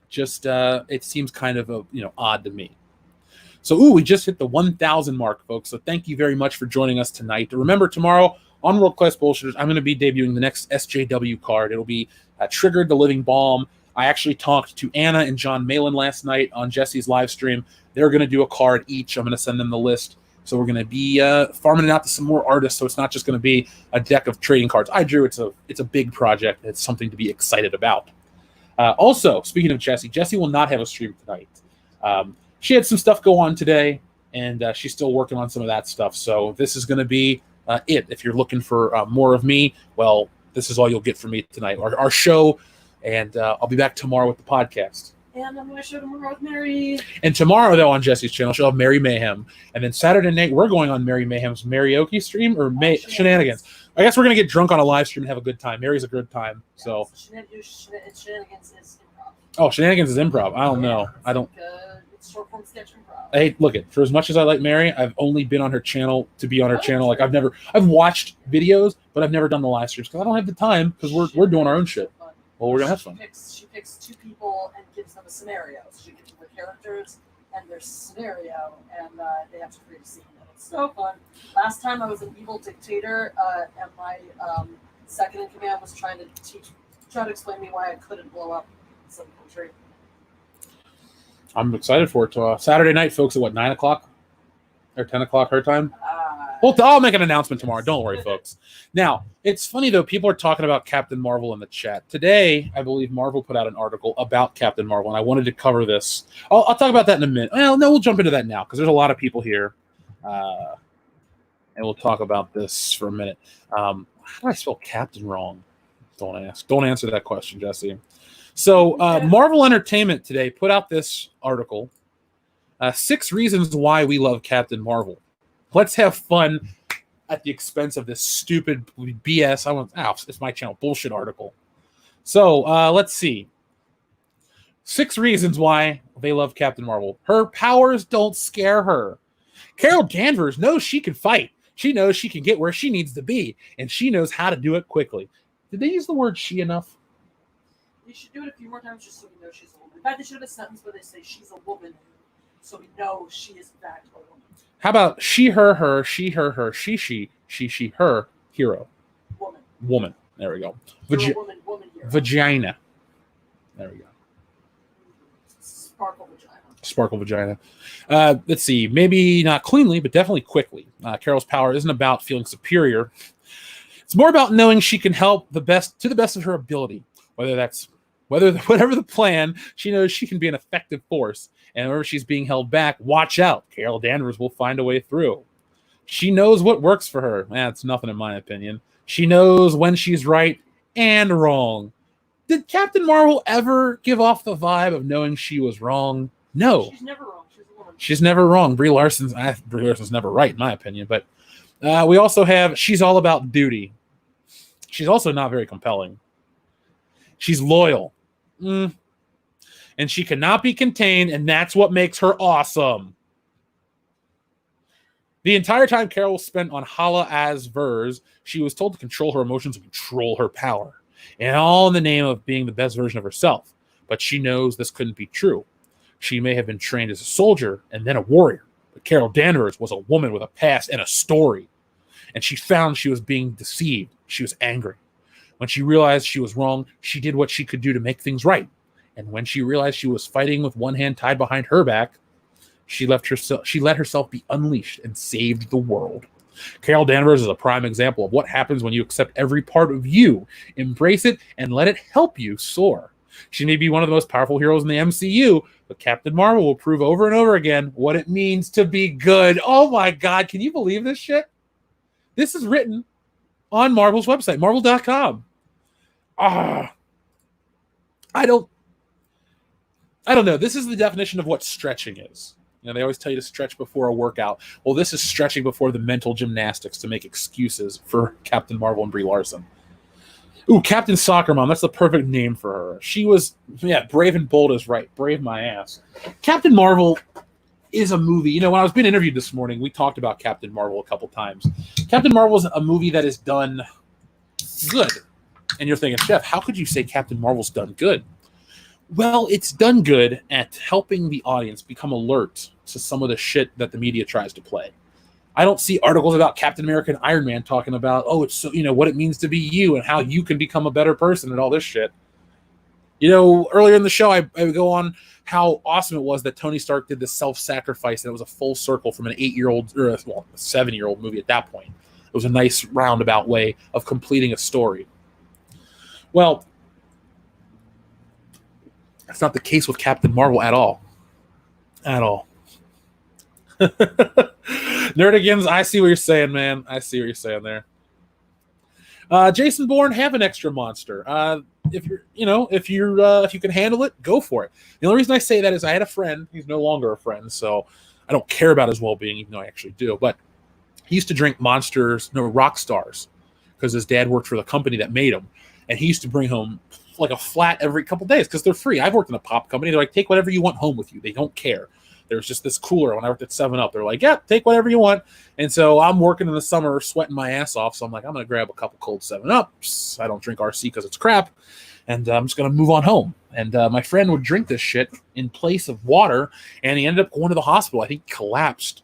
Just, it seems kind of, odd to me. So, we just hit the 1,000 mark, folks. So thank you very much for joining us tonight. Remember, tomorrow on World Class Bullshitters, I'm going to be debuting the next SJW card. It'll be Triggered the Living Balm. I actually talked to Anna and John Malin last night on Jesse's live stream. They're going to do a card each. I'm going to send them the list. So we're going to be farming it out to some more artists. So it's not just going to be a deck of trading cards. I drew. It's a big project. It's something to be excited about. Also, speaking of Jesse will not have a stream tonight. She had some stuff go on today, and she's still working on some of that stuff. So this is going to be it. If you're looking for more of me, well, this is all you'll get from me tonight. Our show. And I'll be back tomorrow with the podcast. And I'm going to show tomorrow with Mary. And tomorrow, though, on Jesse's channel, she'll have Merry Mayhem. And then Saturday night, we're going on Merry Mayhem's Marioke stream or Shenanigans. I guess we're going to get drunk on a live stream and have a good time. Mary's a good time. So. Shenanigans is improv. Oh, Shenanigans is improv. I don't know. I don't. It's short form sketch improv. Hey, look it. For as much as I like Mary, I've only been on her channel to be on her channel. Like I've watched videos, but I've never done the live streams because I don't have the time because we're doing our own shit. Well, we're going to have fun. She picks two people and gives them a scenario. So she gives them their characters and their scenario, and they have to create a scene. And it's so fun. Last time I was an evil dictator, and my second in command was trying to explain to me why I couldn't blow up some country. I'm excited for it. Saturday night, folks, at 9 o'clock or 10 o'clock her time? Well, I'll make an announcement tomorrow. Don't worry, folks. Now, it's funny, though. People are talking about Captain Marvel in the chat. Today, I believe Marvel put out an article about Captain Marvel, and I wanted to cover this. I'll talk about that in a minute. Well, no, we'll jump into that now because there's a lot of people here. And we'll talk about this for a minute. How do I spell Captain wrong? Don't ask. Don't answer that question, Jesse. So, Marvel Entertainment today put out this article, 6 reasons why we love Captain Marvel. Let's have fun at the expense of this stupid BS. It's my channel bullshit article. So let's see. 6 reasons why they love Captain Marvel. Her powers don't scare her. Carol Danvers knows she can fight. She knows she can get where she needs to be, and she knows how to do it quickly. Did they use the word she enough? They should do it a few more times just so we know she's a woman. In fact, they should have a sentence where they say she's a woman, so we know she is in fact a woman. How about she, her, she, her, she, her, hero? Woman. There we go. Woman hero. Vagina. There we go. Sparkle vagina. Let's see. Maybe not cleanly, but definitely quickly. Carol's power isn't about feeling superior. It's more about knowing she can help to the best of her ability. Whatever the plan, she knows she can be an effective force. And whenever she's being held back, watch out. Carol Danvers will find a way through. She knows what works for her. It's nothing in my opinion. She knows when she's right and wrong. Did Captain Marvel ever give off the vibe of knowing she was wrong? No. She's never wrong. She's a woman. She's never wrong. Brie Larson's never right, in my opinion. But we also have she's all about duty. She's also not very compelling. She's loyal. And she cannot be contained, and that's what makes her awesome. The entire time Carol spent on Hala Azver's, she was told to control her emotions and control her power. And all in the name of being the best version of herself. But she knows this couldn't be true. She may have been trained as a soldier and then a warrior. But Carol Danvers was a woman with a past and a story. And she found she was being deceived. She was angry. When she realized she was wrong, she did what she could do to make things right. And when she realized she was fighting with one hand tied behind her back, She let herself be unleashed and saved the world. Carol Danvers is a prime example of what happens when you accept every part of you, embrace it, and let it help you soar. She may be one of the most powerful heroes in the MCU, but Captain Marvel will prove over and over again what it means to be good. Oh my God, can you believe this shit? This is written on Marvel's website, marvel.com. I don't know. This is the definition of what stretching is. You know, they always tell you to stretch before a workout. Well, this is stretching before the mental gymnastics to make excuses for Captain Marvel and Brie Larson. Ooh, Captain Soccer Mom. That's the perfect name for her. She was, brave and bold is right. Brave my ass. Captain Marvel is a movie. You know, when I was being interviewed this morning, we talked about Captain Marvel a couple times. Captain Marvel is a movie that is done good. And you're thinking, Jeff, how could you say Captain Marvel's done good? Well, it's done good at helping the audience become alert to some of the shit that the media tries to play. I don't see articles about Captain America and Iron Man talking about, it's so, what it means to be you and how you can become a better person and all this shit. You know, earlier in the show, I would go on how awesome it was that Tony Stark did this self-sacrifice, and it was a full circle from an 8-year-old, or a 7-year-old movie at that point. It was a nice roundabout way of completing a story. Well, that's not the case with Captain Marvel at all. At all. Nerdigans, I see what you're saying, man. I see what you're saying there. Jason Bourne, have an extra monster. If you can handle it, go for it. The only reason I say that is I had a friend. He's no longer a friend, so I don't care about his well-being, even though I actually do. But he used to drink rock stars, because his dad worked for the company that made them, and he used to bring home like a flat every couple days because they're free. I've worked in a pop company. They're like, take whatever you want home with you. They don't care. There's just this cooler when I worked at 7-Up. They're like, yeah, take whatever you want. And so I'm working in the summer, sweating my ass off. So I'm like, I'm going to grab a couple cold 7-Ups. I don't drink RC because it's crap. And I'm just going to move on home. And my friend would drink this shit in place of water. And he ended up going to the hospital. I think he collapsed.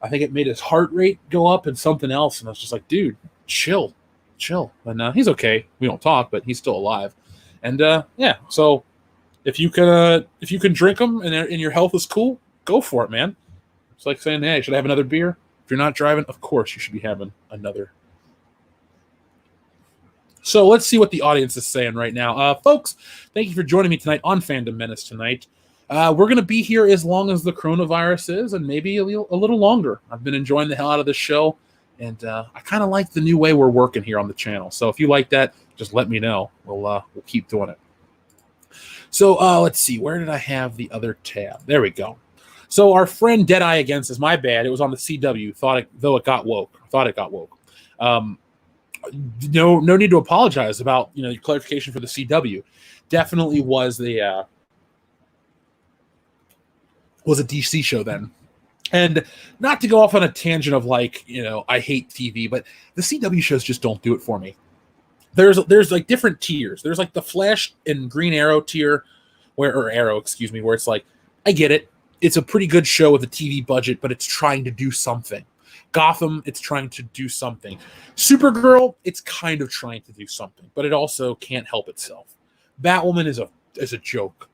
I think it made his heart rate go up and something else. And I was just like, dude, chill. And he's okay. We don't talk, but he's still alive. And so if you can drink them and your health is cool, go for it, man. It's like saying, hey, should I have another beer? If you're not driving, of course you should be having another. So let's see what the audience is saying right now. Folks, thank you for joining me tonight on Fandom Menace tonight. We're going to be here as long as the coronavirus is, and maybe a little longer. I've been enjoying the hell out of this show, and I kind of like the new way we're working here on the channel. So if you like that, just let me know. We'll keep doing it. So let's see. Where did I have the other tab? There we go. So our friend Deadeye Again says, my bad. It was on the CW. Thought it got woke. No need to apologize about your clarification for the CW. Definitely was a DC show then. And not to go off on a tangent of I hate TV, but the CW shows just don't do it for me. There's like different tiers. There's like the Flash and Green Arrow tier, where it's like, I get it. It's a pretty good show with a TV budget, but it's trying to do something. Gotham, it's trying to do something. Supergirl, it's kind of trying to do something, but it also can't help itself. Batwoman is a joke.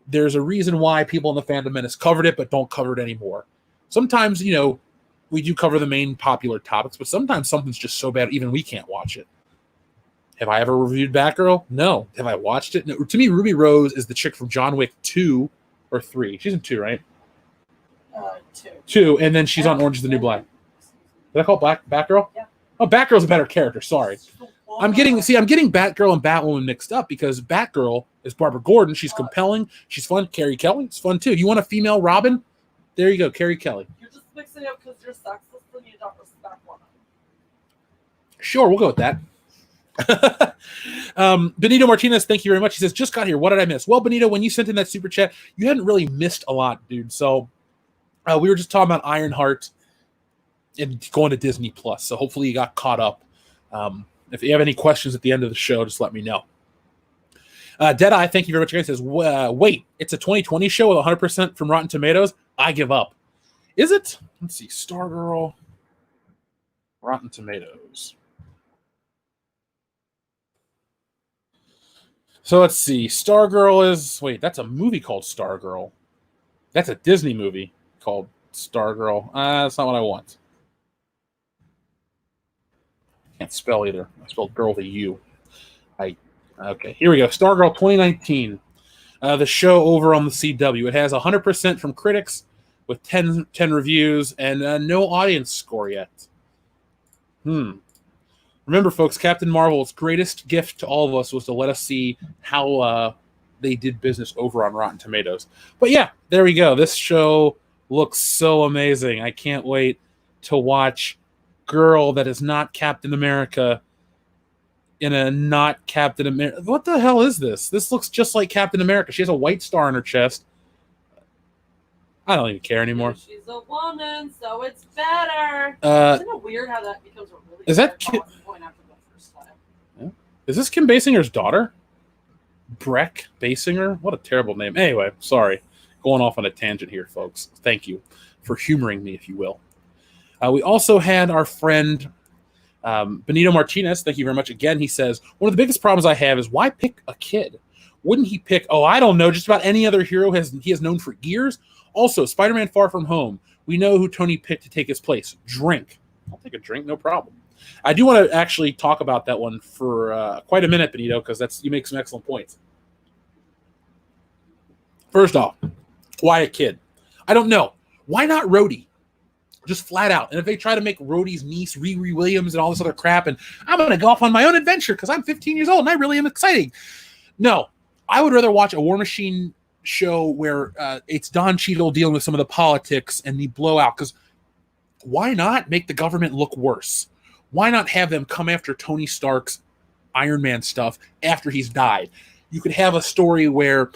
There's a reason why people in the Fandom Menace covered it, but don't cover it anymore. Sometimes, we do cover the main popular topics, but sometimes something's just so bad even we can't watch it. Have I ever reviewed Batgirl? No. Have I watched it? No. To me, Ruby Rose is the chick from John Wick 2 or 3. She's in 2, right? 2. 2, and then she's on Orange is the New Black. Did I call Batgirl? Yeah. Oh, Batgirl's a better character. Sorry. I'm getting Batgirl and Batwoman mixed up because Batgirl is Barbara Gordon. She's compelling. She's fun. Carrie Kelly is fun too. You want a female Robin? There you go, Carrie Kelly. You're just mixing it up because you're sexist and you don't respect women. Sure, we'll go with that. Benito Martinez, thank you very much. He says, just got here. What did I miss? Well, Benito, when you sent in that super chat, you hadn't really missed a lot, dude. So we were just talking about Ironheart and going to Disney Plus. So hopefully you got caught up. If you have any questions at the end of the show, just let me know. Deadeye, thank you very much. He says, wait, it's a 2020 show with 100% from Rotten Tomatoes? I give up. Is it? Let's see. Stargirl, Rotten Tomatoes. So let's see. Stargirl is... Wait, that's a movie called Stargirl. That's a Disney movie. called Stargirl. That's not what I want. Can't spell either. I spelled girl with a U. Okay, here we go. Stargirl 2019. The show over on the CW. It has 100% from critics with 10 reviews and no audience score yet. Remember, folks, Captain Marvel's greatest gift to all of us was to let us see how they did business over on Rotten Tomatoes. But yeah, there we go. This show looks so amazing. I can't wait to watch girl that is not Captain America in a not Captain America. What the hell is this? This looks just like Captain America. She has a white star on her chest. I don't even care anymore. She's a woman, so it's better. Isn't it weird how that becomes a really is that point after the first time? Yeah. Is this Kim Basinger's daughter? Breck Basinger? What a terrible name. Anyway, sorry. Going off on a tangent here, folks. Thank you for humoring me, if you will. We also had our friend Benito Martinez. Thank you very much again. He says, one of the biggest problems I have is why pick a kid? Wouldn't he pick, I don't know, just about any other hero he has known for years? Also, Spider-Man Far From Home. We know who Tony picked to take his place. Drink. I'll take a drink, no problem. I do want to actually talk about that one for quite a minute, Benito, because you make some excellent points. First off, why a kid? I don't know. Why not Rhodey? Just flat out. And if they try to make Rhodey's niece Riri Williams and all this other crap, and I'm going to go off on my own adventure because I'm 15 years old and I really am exciting. No, I would rather watch a War Machine show where it's Don Cheadle dealing with some of the politics and the blowout. Because why not make the government look worse? Why not have them come after Tony Stark's Iron Man stuff after he's died? You could have a story where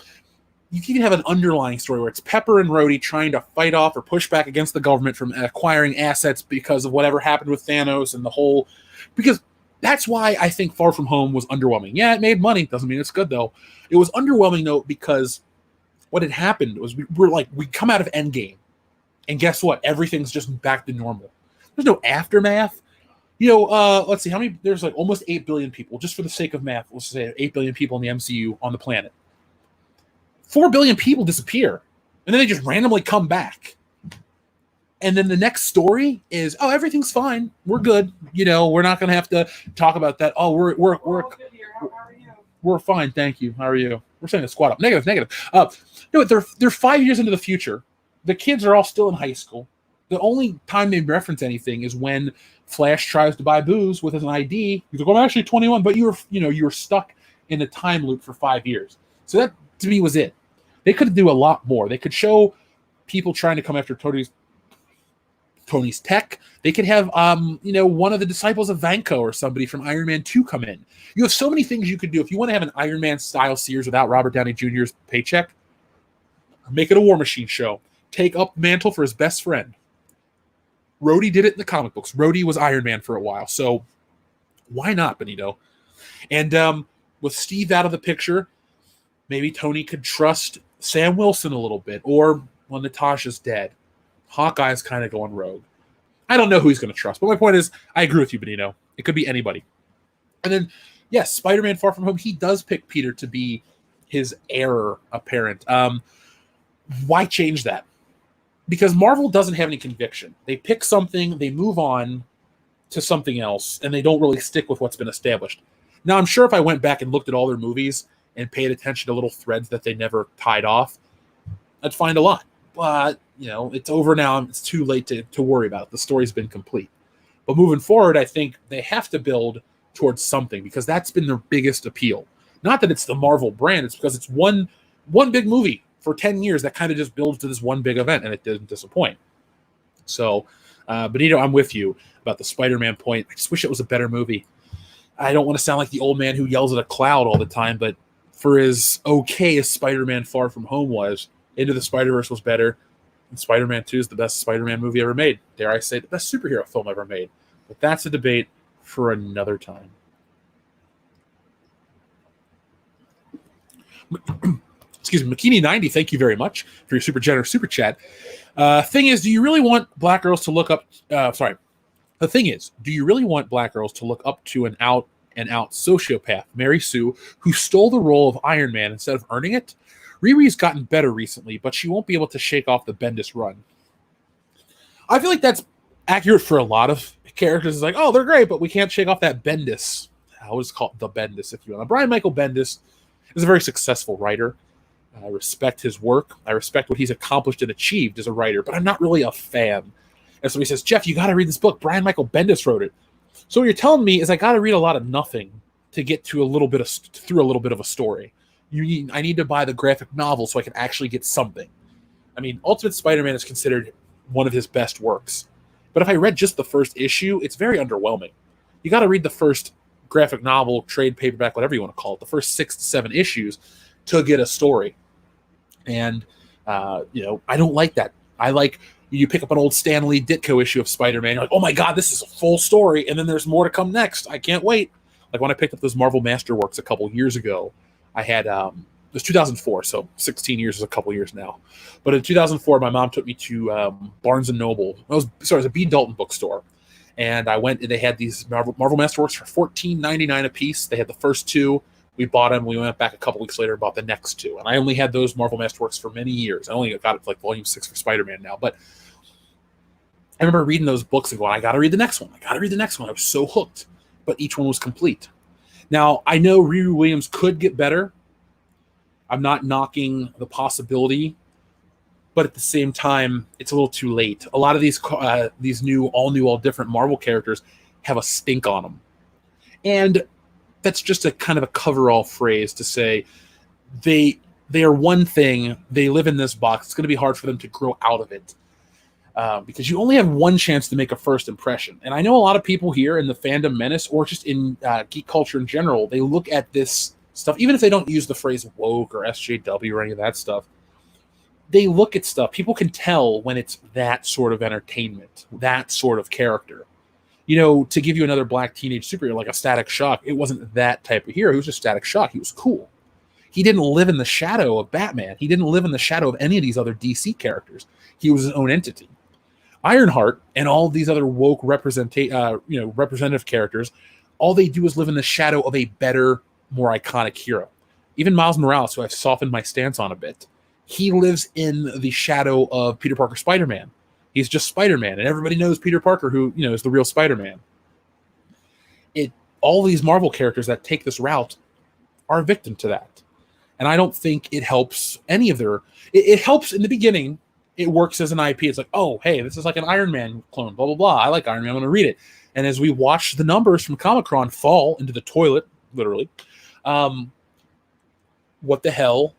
you can have an underlying story where it's Pepper and Rhodey trying to fight off or push back against the government from acquiring assets because of whatever happened with Thanos and the whole... Because that's why I think Far From Home was underwhelming. Yeah, it made money. Doesn't mean it's good, though. It was underwhelming, though, because what had happened was we come out of Endgame, and guess what? Everything's just back to normal. There's no aftermath. Let's see, how many... There's like almost 8 billion people. Just for the sake of math, let's say 8 billion people in the MCU on the planet. 4 billion people disappear, and then they just randomly come back. And then the next story is, everything's fine. We're good. We're not going to have to talk about that. We're good here. How are you? We're fine, thank you. How are you? We're setting the squad up. Negative. They're 5 years into the future. The kids are all still in high school. The only time they reference anything is when Flash tries to buy booze with his ID. He's like, I'm actually 21, but you were stuck in a time loop for 5 years. So that, to me, was it. They could do a lot more. They could show people trying to come after Tony's tech. They could have, one of the disciples of Vanko or somebody from Iron Man 2 come in. You have so many things you could do. If you want to have an Iron Man style series without Robert Downey Jr.'s paycheck, make it a War Machine show. Take up the mantle for his best friend. Rhodey did it in the comic books. Rhodey was Iron Man for a while. So why not, Benito? And with Steve out of the picture, maybe Tony could trust Sam Wilson a little bit, or when Natasha's dead. Hawkeye's kind of going rogue. I don't know who he's going to trust, but my point is, I agree with you, Benito. It could be anybody. And then, yes, Spider-Man Far From Home, he does pick Peter to be his heir apparent. Why change that? Because Marvel doesn't have any conviction. They pick something, they move on to something else, and they don't really stick with what's been established. Now, I'm sure if I went back and looked at all their movies and paid attention to little threads that they never tied off, I'd find a lot. But, it's over now. It's too late to worry about it. The story's been complete. But moving forward, I think they have to build towards something because that's been their biggest appeal. Not that it's the Marvel brand. It's because it's one big movie for 10 years that kind of just builds to this one big event, and it didn't disappoint. So, Benito, I'm with you about the Spider-Man point. I just wish it was a better movie. I don't want to sound like the old man who yells at a cloud all the time, but for as okay as Spider-Man Far From Home was, Into the Spider-Verse was better, and Spider-Man 2 is the best Spider-Man movie ever made. Dare I say, the best superhero film ever made. But that's a debate for another time. Excuse me, Makini90, thank you very much for your super generous super chat. Thing is, do you really want black girls to look up... The thing is, do you really want black girls to look up to an out-and-out sociopath, Mary Sue, who stole the role of Iron Man instead of earning it? Riri's gotten better recently, but she won't be able to shake off the Bendis run. I feel like that's accurate for a lot of characters. It's like, oh, they're great, but we can't shake off that Bendis. I always call it the Bendis, if you will. Now, Brian Michael Bendis is a very successful writer. I respect his work. I respect what he's accomplished and achieved as a writer, but I'm not really a fan. And so he says, Jeff, you got to read this book. Brian Michael Bendis wrote it. So what you're telling me is I got to read a lot of nothing to get to through a little bit of a story. I need to buy the graphic novel so I can actually get something. I mean, Ultimate Spider-Man is considered one of his best works. But if I read just the first issue, it's very underwhelming. You got to read the first graphic novel, trade paperback, whatever you want to call it, the first 6 to 7 issues to get a story. And, I don't like that. I like you pick up an old Stan Lee Ditko issue of Spider-Man. You're like, oh my God, this is a full story. And then there's more to come next. I can't wait. Like when I picked up those Marvel Masterworks a couple years ago, I had, it was 2004, so 16 years is a couple years now. But in 2004, my mom took me to Barnes & Noble. It was a B. Dalton bookstore. And I went, and they had these Marvel Masterworks for $14.99 a piece. They had the first 2. We bought them. We went back a couple weeks later and bought the next 2. And I only had those Marvel Masterworks for many years. I only got it for like Volume 6 for Spider-Man now. But I remember reading those books and going, I got to read the next one. I was so hooked. But each one was complete. Now, I know Riri Williams could get better. I'm not knocking the possibility. But at the same time, it's a little too late. A lot of these all different Marvel characters have a stink on them. And that's just a kind of a coverall phrase to say they are one thing. They live in this box. It's going to be hard for them to grow out of it because you only have one chance to make a first impression. And I know a lot of people here in the Fandom Menace or just in geek culture in general, they look at this stuff, even if they don't use the phrase woke or SJW or any of that stuff, they look at stuff. People can tell when it's that sort of entertainment, that sort of character. To give you another black teenage superhero like a Static Shock, it wasn't that type of hero. He was just Static Shock. He was cool. He didn't live in the shadow of Batman. He didn't live in the shadow of any of these other DC characters. He was his own entity. Ironheart and all these other woke representative characters, all they do is live in the shadow of a better, more iconic hero. Even Miles Morales, who I've softened my stance on a bit, he lives in the shadow of Peter Parker Spider-Man. He's just Spider-Man, and everybody knows Peter Parker, who is the real Spider-Man. All these Marvel characters that take this route are a victim to that, and I don't think it helps any of their. It helps in the beginning. It works as an IP. It's like, oh, hey, this is like an Iron Man clone. Blah blah blah. I like Iron Man. I'm going to read it. And as we watch the numbers from Comic-Con fall into the toilet, literally, what the hell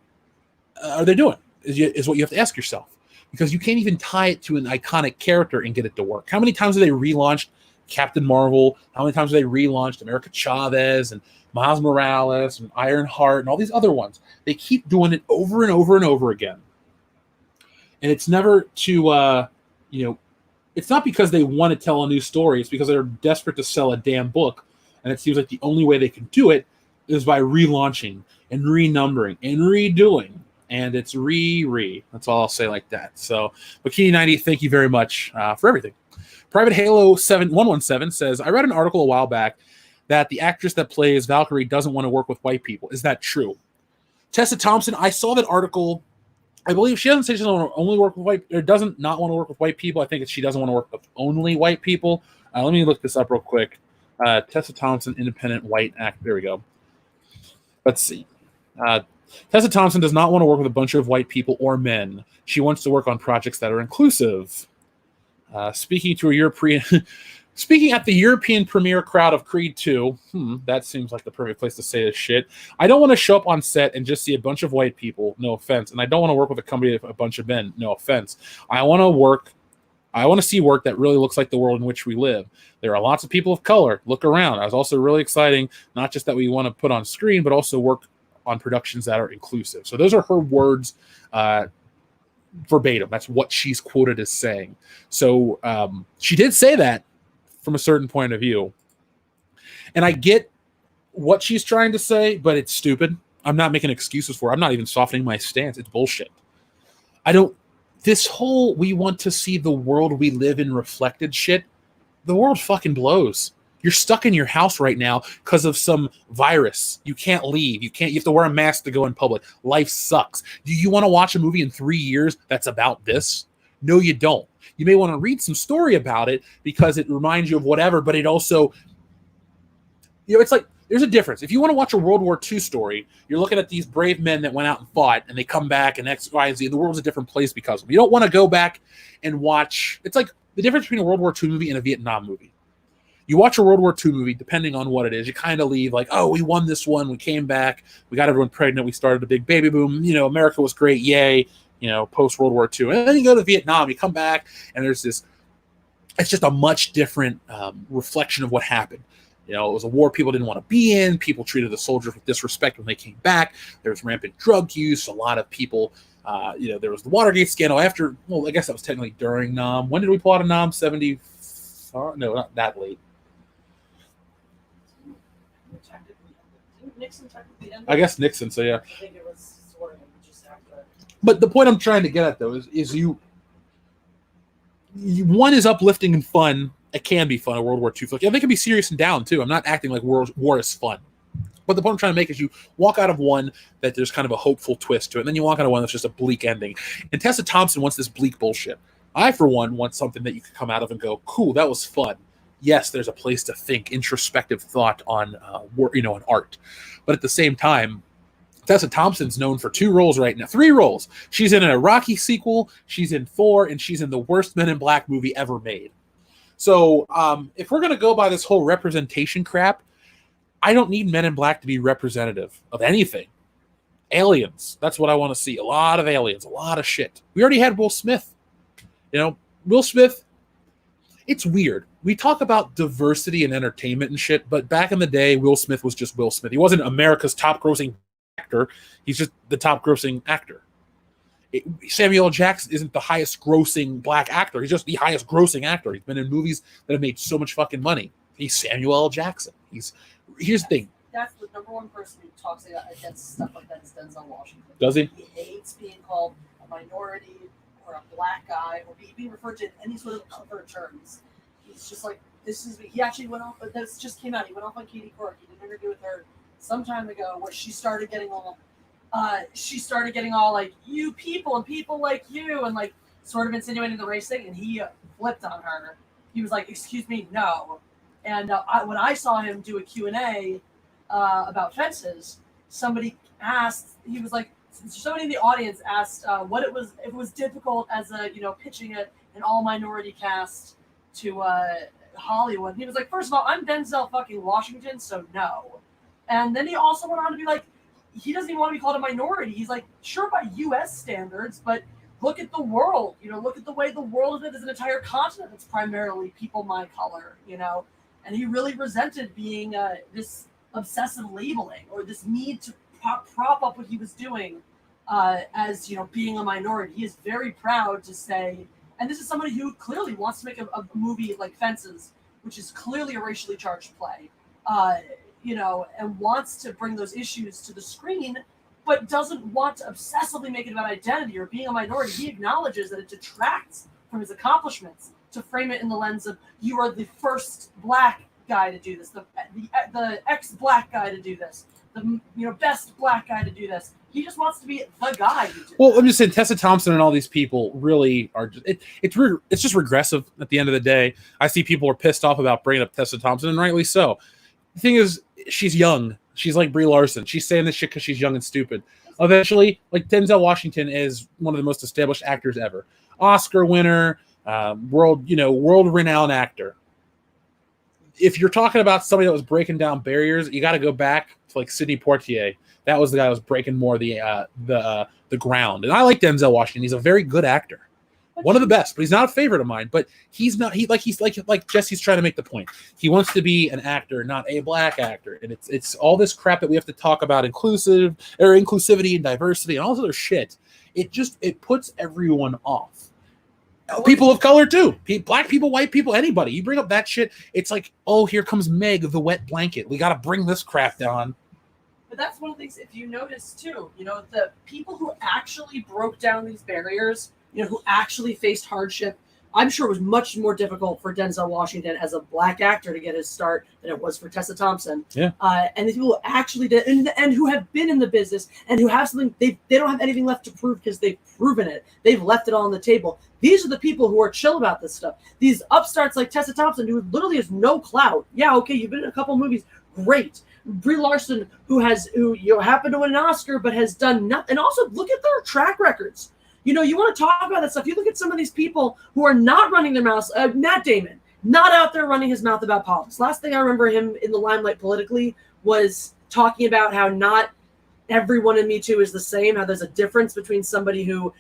are they doing? Is what you have to ask yourself. Because you can't even tie it to an iconic character and get it to work. How many times have they relaunched Captain Marvel? How many times have they relaunched America Chavez and Miles Morales and Ironheart and all these other ones? They keep doing it over and over and over again. And it's never to, it's not because they want to tell a new story. It's because they're desperate to sell a damn book. And it seems like the only way they can do it is by relaunching and renumbering and redoing. And it's That's all I'll say like that. So, Bikini 90, thank you very much for everything. Private Halo 7117 says, I read an article a while back that the actress that plays Valkyrie doesn't want to work with white people. Is that true? Tessa Thompson, I saw that article. I believe she doesn't say she doesn't want to only work with white, or doesn't not want to work with white people. I think she doesn't want to work with only white people. Let me look this up real quick. Tessa Thompson, independent white actor. There we go. Let's see. Tessa Thompson does not want to work with a bunch of white people or men. She wants to work on projects that are inclusive. Speaking at the European premiere crowd of Creed 2, that seems like the perfect place to say this shit. I don't want to show up on set and just see a bunch of white people, no offense, and I don't want to work with a company of a bunch of men, no offense. I want to see work that really looks like the world in which we live. There are lots of people of color. Look around. I was also really exciting, not just that we want to put on screen, but also work on productions that are inclusive. So those are her words verbatim. That's what she's quoted as saying. So she did say that from a certain point of view. And I get what she's trying to say, but it's stupid. I'm not making excuses for it. I'm not even softening my stance. It's bullshit. This whole we want to see the world we live in reflected shit, the world fucking blows. You're stuck in your house right now because of some virus. You can't leave. You have to wear a mask to go in public. Life sucks. Do you want to watch a movie in 3 years that's about this? No, you don't. You may want to read some story about it because it reminds you of whatever, but it also, it's like there's a difference. If you want to watch a World War II story, you're looking at these brave men that went out and fought, and they come back, and X, Y, and Z. The world's a different place because of them. You don't want to go back and watch. It's like the difference between a World War II movie and a Vietnam movie. You watch a World War II movie, depending on what it is, you kind of leave like, oh, we won this one, we came back, we got everyone pregnant, we started a big baby boom, America was great, yay, post World War II. And then you go to Vietnam, you come back, and there's this, it's just a much different reflection of what happened. It was a war people didn't want to be in. People treated the soldiers with disrespect when they came back. There was rampant drug use. A lot of people, there was the Watergate scandal after, well, I guess that was technically during Nam. When did we pull out of Nam? 70? No, not that late. Nixon technically ended? I guess Nixon, so yeah. I think it was sort of just after. But the point I'm trying to get at, though, is you one is uplifting and fun. It can be fun, a World War II flick. Yeah, they can be serious and down, too. I'm not acting like war is fun. But the point I'm trying to make is you walk out of one that there's kind of a hopeful twist to it, and then you walk out of one that's just a bleak ending. And Tessa Thompson wants this bleak bullshit. I, for one, want something that you can come out of and go, cool, that was fun. Yes, there's a place to think, introspective thought on, on art. But at the same time, Tessa Thompson's known for 2 roles right now, 3 roles. She's in a Rocky sequel, she's in Thor, and she's in the worst Men in Black movie ever made. So if we're going to go by this whole representation crap, I don't need Men in Black to be representative of anything. Aliens, that's what I want to see. A lot of aliens, a lot of shit. We already had Will Smith. Will Smith, it's weird. We talk about diversity in entertainment and shit, but back in the day, Will Smith was just Will Smith. He wasn't America's top-grossing actor. He's just the top-grossing actor. Samuel L. Jackson isn't the highest-grossing black actor. He's just the highest-grossing actor. He's been in movies that have made so much fucking money. He's Samuel L. Jackson. Here's the thing. That's the number one person who talks against stuff like that is Denzel Washington. Does he? He hates being called a minority or a black guy or being referred to in any sort of other terms. He's just like, he actually went off, but this just came out. He went off on Katie Couric. He did an interview with her some time ago where she started getting all like, you people and people like you, and like sort of insinuating the race thing, and he flipped on her. He was like, excuse me, no. And when I saw him do a Q&A about fences, somebody asked, he was like, somebody in the audience asked what it was, if it was difficult as a, pitching an all minority cast to Hollywood. He was like, first of all, I'm Denzel fucking Washington, so no. And then he also went on to be like, he doesn't even want to be called a minority. He's like, sure, by U.S. standards, but look at the world. Look at the way the world is. There's an entire continent that's primarily people my color, And he really resented being this obsessive labeling or this need to prop up what he was doing as, being a minority. He is very proud to say, and this is somebody who clearly wants to make a movie like Fences, which is clearly a racially charged play, and wants to bring those issues to the screen, but doesn't want to obsessively make it about identity or being a minority. He acknowledges that it detracts from his accomplishments to frame it in the lens of, you are the first black guy to do this, the ex-black guy to do this, the best black guy to do this. He just wants to be the guy who did Well, that. I'm just saying Tessa Thompson and all these people really are just, it's just regressive at the end of the day. I see people are pissed off about bringing up Tessa Thompson, and rightly so. The thing is, she's young. She's like Brie Larson. She's saying this shit because she's young and stupid. Eventually, like Denzel Washington is one of the most established actors ever. Oscar winner, world-renowned actor. If you're talking about somebody that was breaking down barriers, you got to go back to like Sidney Poitier. That was the guy that was breaking more of the ground. And I like Denzel Washington. He's a very good actor. One of the best, but he's not a favorite of mine. But he's like Jesse's trying to make the point. He wants to be an actor, not a black actor. And it's all this crap that we have to talk about, inclusivity and diversity and all this other shit. It puts everyone off. People of color too. Black people, white people, anybody. You bring up that shit, it's like, oh, here comes Meg, the wet blanket. We got to bring this crap down. But that's one of the things, if you notice too, the people who actually broke down these barriers, who actually faced hardship, I'm sure it was much more difficult for Denzel Washington as a black actor to get his start than it was for Tessa Thompson. Yeah. And these people who actually did, and who have been in the business and who have something, they don't have anything left to prove because they've proven it. They've left it all on the table. These are the people who are chill about this stuff. These upstarts like Tessa Thompson, who literally has no clout. Yeah, okay, you've been in a couple of movies. Great. Brie Larson, who happened to win an Oscar, but has done nothing. And also, look at their track records. You want to talk about that stuff. You look at some of these people who are not running their mouths. Matt Damon, not out there running his mouth about politics. Last thing I remember him in the limelight politically was talking about how not everyone in Me Too is the same, how there's a difference between somebody who,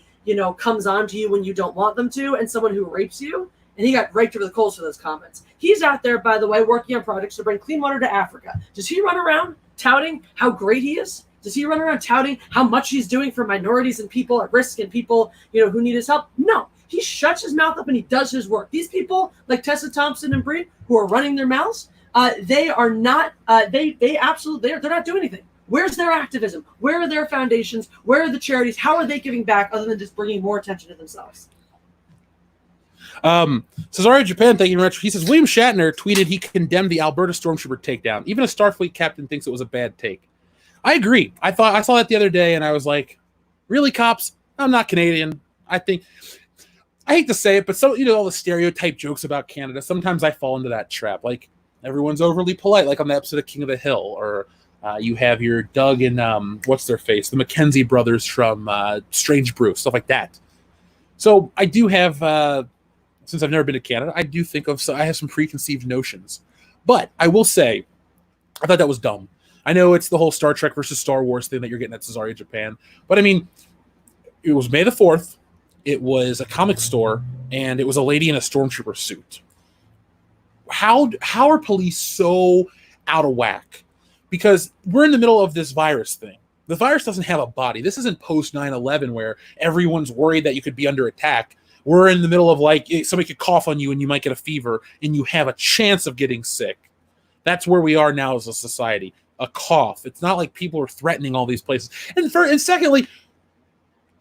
comes on to you when you don't want them to and someone who rapes you. And he got raked over the coals for those comments. He's out there, by the way, working on projects to bring clean water to Africa. Does he run around touting how great he is? Does he run around touting how much he's doing for minorities and people at risk and people, who need his help? No. He shuts his mouth up and he does his work. These people, like Tessa Thompson and Brie, who are running their mouths, they are not. They're not doing anything. Where's their activism? Where are their foundations? Where are the charities? How are they giving back other than just bringing more attention to themselves? Cesario Japan, thank you very much. He says William Shatner tweeted he condemned the Alberta Stormtrooper takedown. Even a Starfleet captain thinks it was a bad take. I agree. I saw that the other day and I was like, really, cops? I'm not Canadian. I hate to say it, but all the stereotype jokes about Canada, sometimes I fall into that trap. Like everyone's overly polite, like on the episode of King of the Hill, or you have your Doug and what's their face? The Mackenzie brothers from Strange Brew, stuff like that. So I do have, since I've never been to Canada, I do think I have some preconceived notions. But I will say, I thought that was dumb. I know it's the whole Star Trek versus Star Wars thing that you're getting at Cesario Japan. But I mean, it was May the 4th. It was a comic store, and it was a lady in a stormtrooper suit. How are police so out of whack? Because we're in the middle of this virus thing. The virus doesn't have a body. This isn't post 9/11 where everyone's worried that you could be under attack. We're in the middle of somebody could cough on you and you might get a fever and you have a chance of getting sick. That's where we are now as a society. A cough. It's not like people are threatening all these places. And secondly,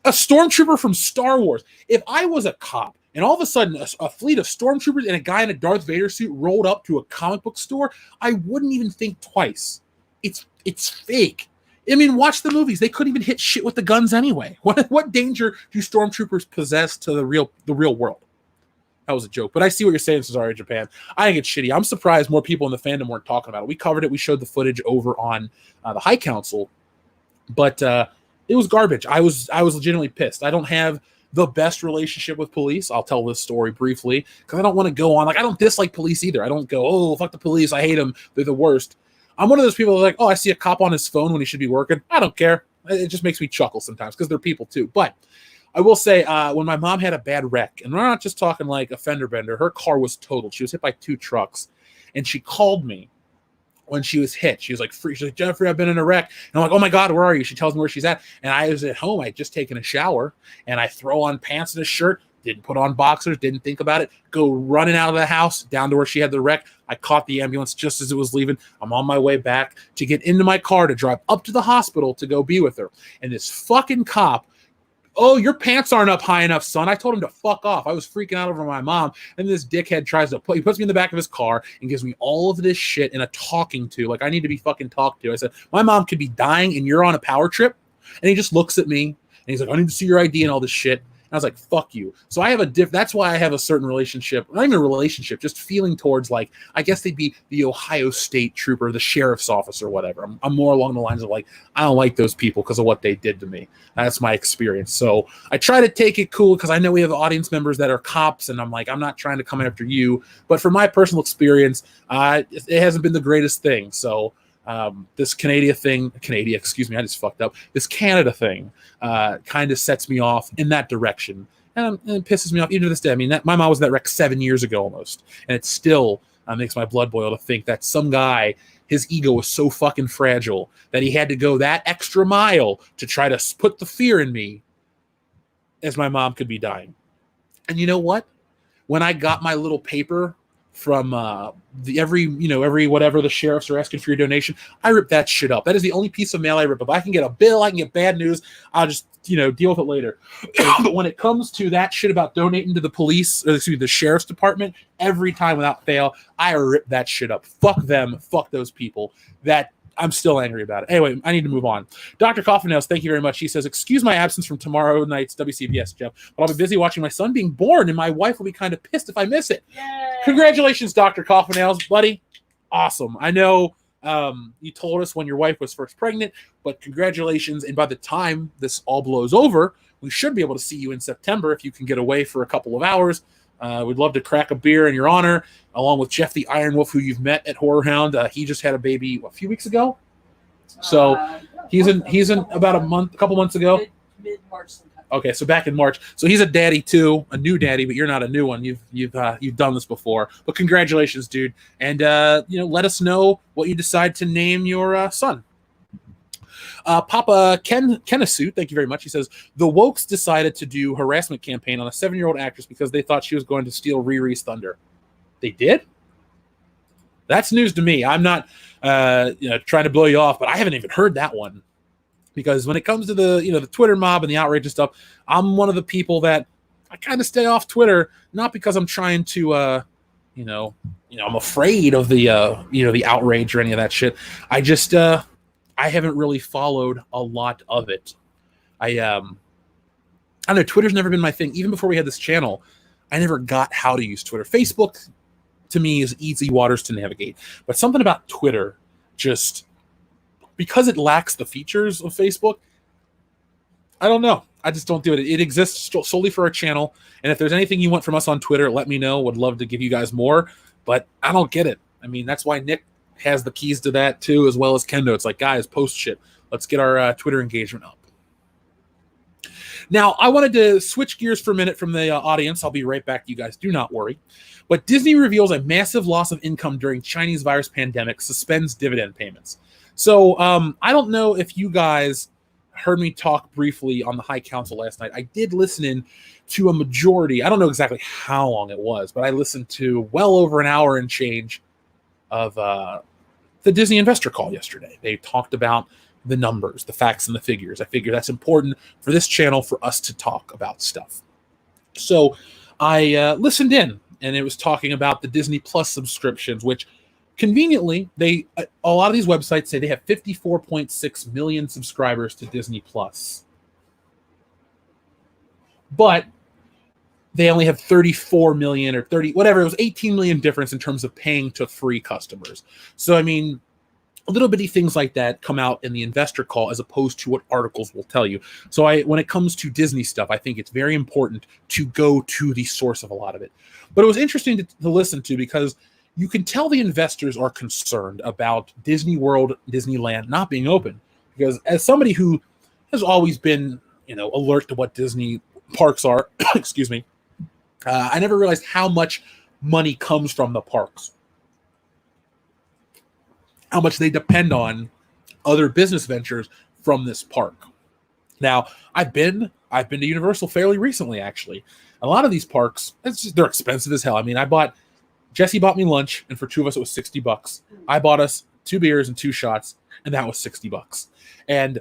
a stormtrooper from Star Wars. If I was a cop and all of a sudden a fleet of stormtroopers and a guy in a Darth Vader suit rolled up to a comic book store, I wouldn't even think twice. It's fake. I mean, watch the movies. They couldn't even hit shit with the guns anyway. What danger do stormtroopers possess to the real world? That was a joke, but I see what you're saying, Cesario Japan. I think it's shitty. I'm surprised more people in the fandom weren't talking about it. We covered it. We showed the footage over on the High Council, but it was garbage. I was legitimately pissed. I don't have the best relationship with police. I'll tell this story briefly because I don't want to go on. I don't dislike police either. I don't go, oh, fuck the police. I hate them. They're the worst. I'm one of those people who are like, oh, I see a cop on his phone when he should be working. I don't care. It just makes me chuckle sometimes because they're people too. But I will say, when my mom had a bad wreck, and we're not just talking like a fender bender, her car was totaled. She was hit by 2 trucks, and she called me when she was hit. She was like, Jeffrey, I've been in a wreck. And I'm like, oh my God, where are you? She tells me where she's at. And I was at home. I had just taken a shower, and I throw on pants and a shirt, didn't put on boxers, didn't think about it, go running out of the house down to where she had the wreck. I caught the ambulance just as it was leaving. I'm on my way back to get into my car to drive up to the hospital to go be with her. And this fucking cop, oh, your pants aren't up high enough, son. I told him to fuck off. I was freaking out over my mom. And this dickhead he puts me in the back of his car and gives me all of this shit in a talking to. Like, I need to be fucking talked to. I said, my mom could be dying and you're on a power trip. And he just looks at me and he's like, I need to see your ID and all this shit. And I was like, fuck you. So I have that's why I have a certain relationship, not even a relationship, just feeling towards, like, I guess they'd be the Ohio State trooper, the sheriff's office or whatever. I'm more along the lines of like, I don't like those people because of what they did to me. That's my experience. So I try to take it cool because I know we have audience members that are cops and I'm like, I'm not trying to come after you. But from my personal experience, it hasn't been the greatest thing. So this Canada thing, I just fucked up. This Canada thing kind of sets me off in that direction. And it pisses me off even to this day. I mean, my mom was in that wreck 7 years ago almost. And it still makes my blood boil to think that some guy, his ego was so fucking fragile that he had to go that extra mile to try to put the fear in me as my mom could be dying. And you know what? When I got my little paper from every whatever the sheriffs are asking for your donation. I rip that shit up. That is the only piece of mail I rip up. I can get a bill, I can get bad news. I'll just deal with it later. But when it comes to that shit about donating to the police, or excuse me, the sheriff's department, every time without fail, I rip that shit up. Fuck them. Fuck those people. That I'm still angry about it. Anyway, I need to move on. Dr. Coffinhouse, thank you very much. He says, excuse my absence from tomorrow night's WCBS, Jeff, but I'll be busy watching my son being born, and my wife will be kind of pissed if I miss it. Yay. Congratulations, Dr. Coffinhouse, buddy. Awesome. I know you told us when your wife was first pregnant, but congratulations. And by the time this all blows over, we should be able to see you in September if you can get away for a couple of hours. We'd love to crack a beer in your honor, along with Jeff the Iron Wolf, who you've met at Horror Hound. He just had a baby a few weeks ago, so he's in about a couple months ago. Mid-March sometime. Okay, so back in March. So he's a daddy too, a new daddy, but you're not a new one. You've done this before. But congratulations, dude, and let us know what you decide to name your son. Papa Kennesuit, thank you very much. He says, the Wokes decided to do harassment campaign on a 7-year-old actress because they thought she was going to steal Riri's thunder. They did? That's news to me. I'm not trying to blow you off, but I haven't even heard that one. Because when it comes to the Twitter mob and the outrage and stuff, I'm one of the people that I kind of stay off Twitter, not because I'm trying to I'm afraid of the outrage or any of that shit. I just I haven't really followed a lot of it. I don't know, Twitter's never been my thing. Even before we had this channel, I never got how to use Twitter. Facebook, to me, is easy waters to navigate. But something about Twitter, just because it lacks the features of Facebook, I don't know. I just don't do it. It exists solely for our channel. And if there's anything you want from us on Twitter, let me know. Would love to give you guys more. But I don't get it. I mean, that's why Nick has the keys to that too, as well as Kendo. It's like, guys, post shit. Let's get our Twitter engagement up. Now, I wanted to switch gears for a minute from the audience. I'll be right back to you guys. Do not worry. But Disney reveals a massive loss of income during Chinese virus pandemic, suspends dividend payments. So I don't know if you guys heard me talk briefly on the High Council last night. I did listen in to a majority. I don't know exactly how long it was, but I listened to well over an hour and change of the Disney investor call yesterday. They talked about the numbers, the facts, and the figures. I figure that's important for this channel for us to talk about stuff. So I listened in, and it was talking about the Disney Plus subscriptions, which conveniently, a lot of these websites say they have 54.6 million subscribers to Disney Plus. But they only have 34 million or 30, whatever. It was 18 million difference in terms of paying to free customers. So, I mean, little bitty things like that come out in the investor call as opposed to what articles will tell you. So when it comes to Disney stuff, I think it's very important to go to the source of a lot of it. But it was interesting to listen to because you can tell the investors are concerned about Disney World, Disneyland not being open. Because as somebody who has always been, alert to what Disney parks are, excuse me, I never realized how much money comes from the parks. How much they depend on other business ventures from this park. Now, I've been to Universal fairly recently, actually. A lot of these parks, they're expensive as hell. I mean, Jesse bought me lunch, and for two of us, it was $60. I bought us 2 beers and 2 shots, and that was $60. And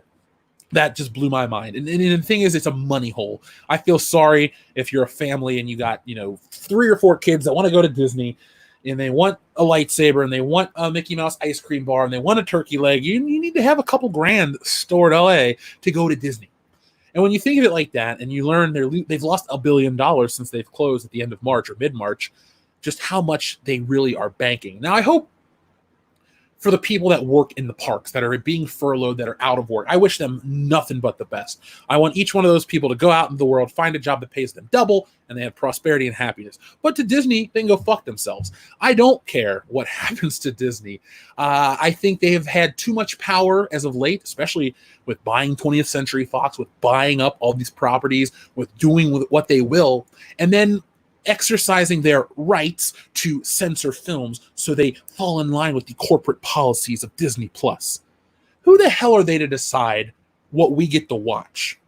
that just blew my mind. And the thing is, it's a money hole. I feel sorry if you're a family and you got, 3 or 4 kids that want to go to Disney, and they want a lightsaber, and they want a Mickey Mouse ice cream bar, and they want a turkey leg. You need to have a couple grand stored away to go to Disney. And when you think of it like that, and you learn they've lost $1 billion since they've closed at the end of March or mid-March, just how much they really are banking. Now, I hope for the people that work in the parks, that are being furloughed, that are out of work, I wish them nothing but the best. I want each one of those people to go out in the world, find a job that pays them double, and they have prosperity and happiness. But to Disney, they can go fuck themselves. I don't care what happens to Disney. I think they have had too much power as of late, especially with buying 20th Century Fox, with buying up all these properties, with doing what they will, and then exercising their rights to censor films so they fall in line with the corporate policies of Disney Plus. Who the hell are they to decide what we get to watch?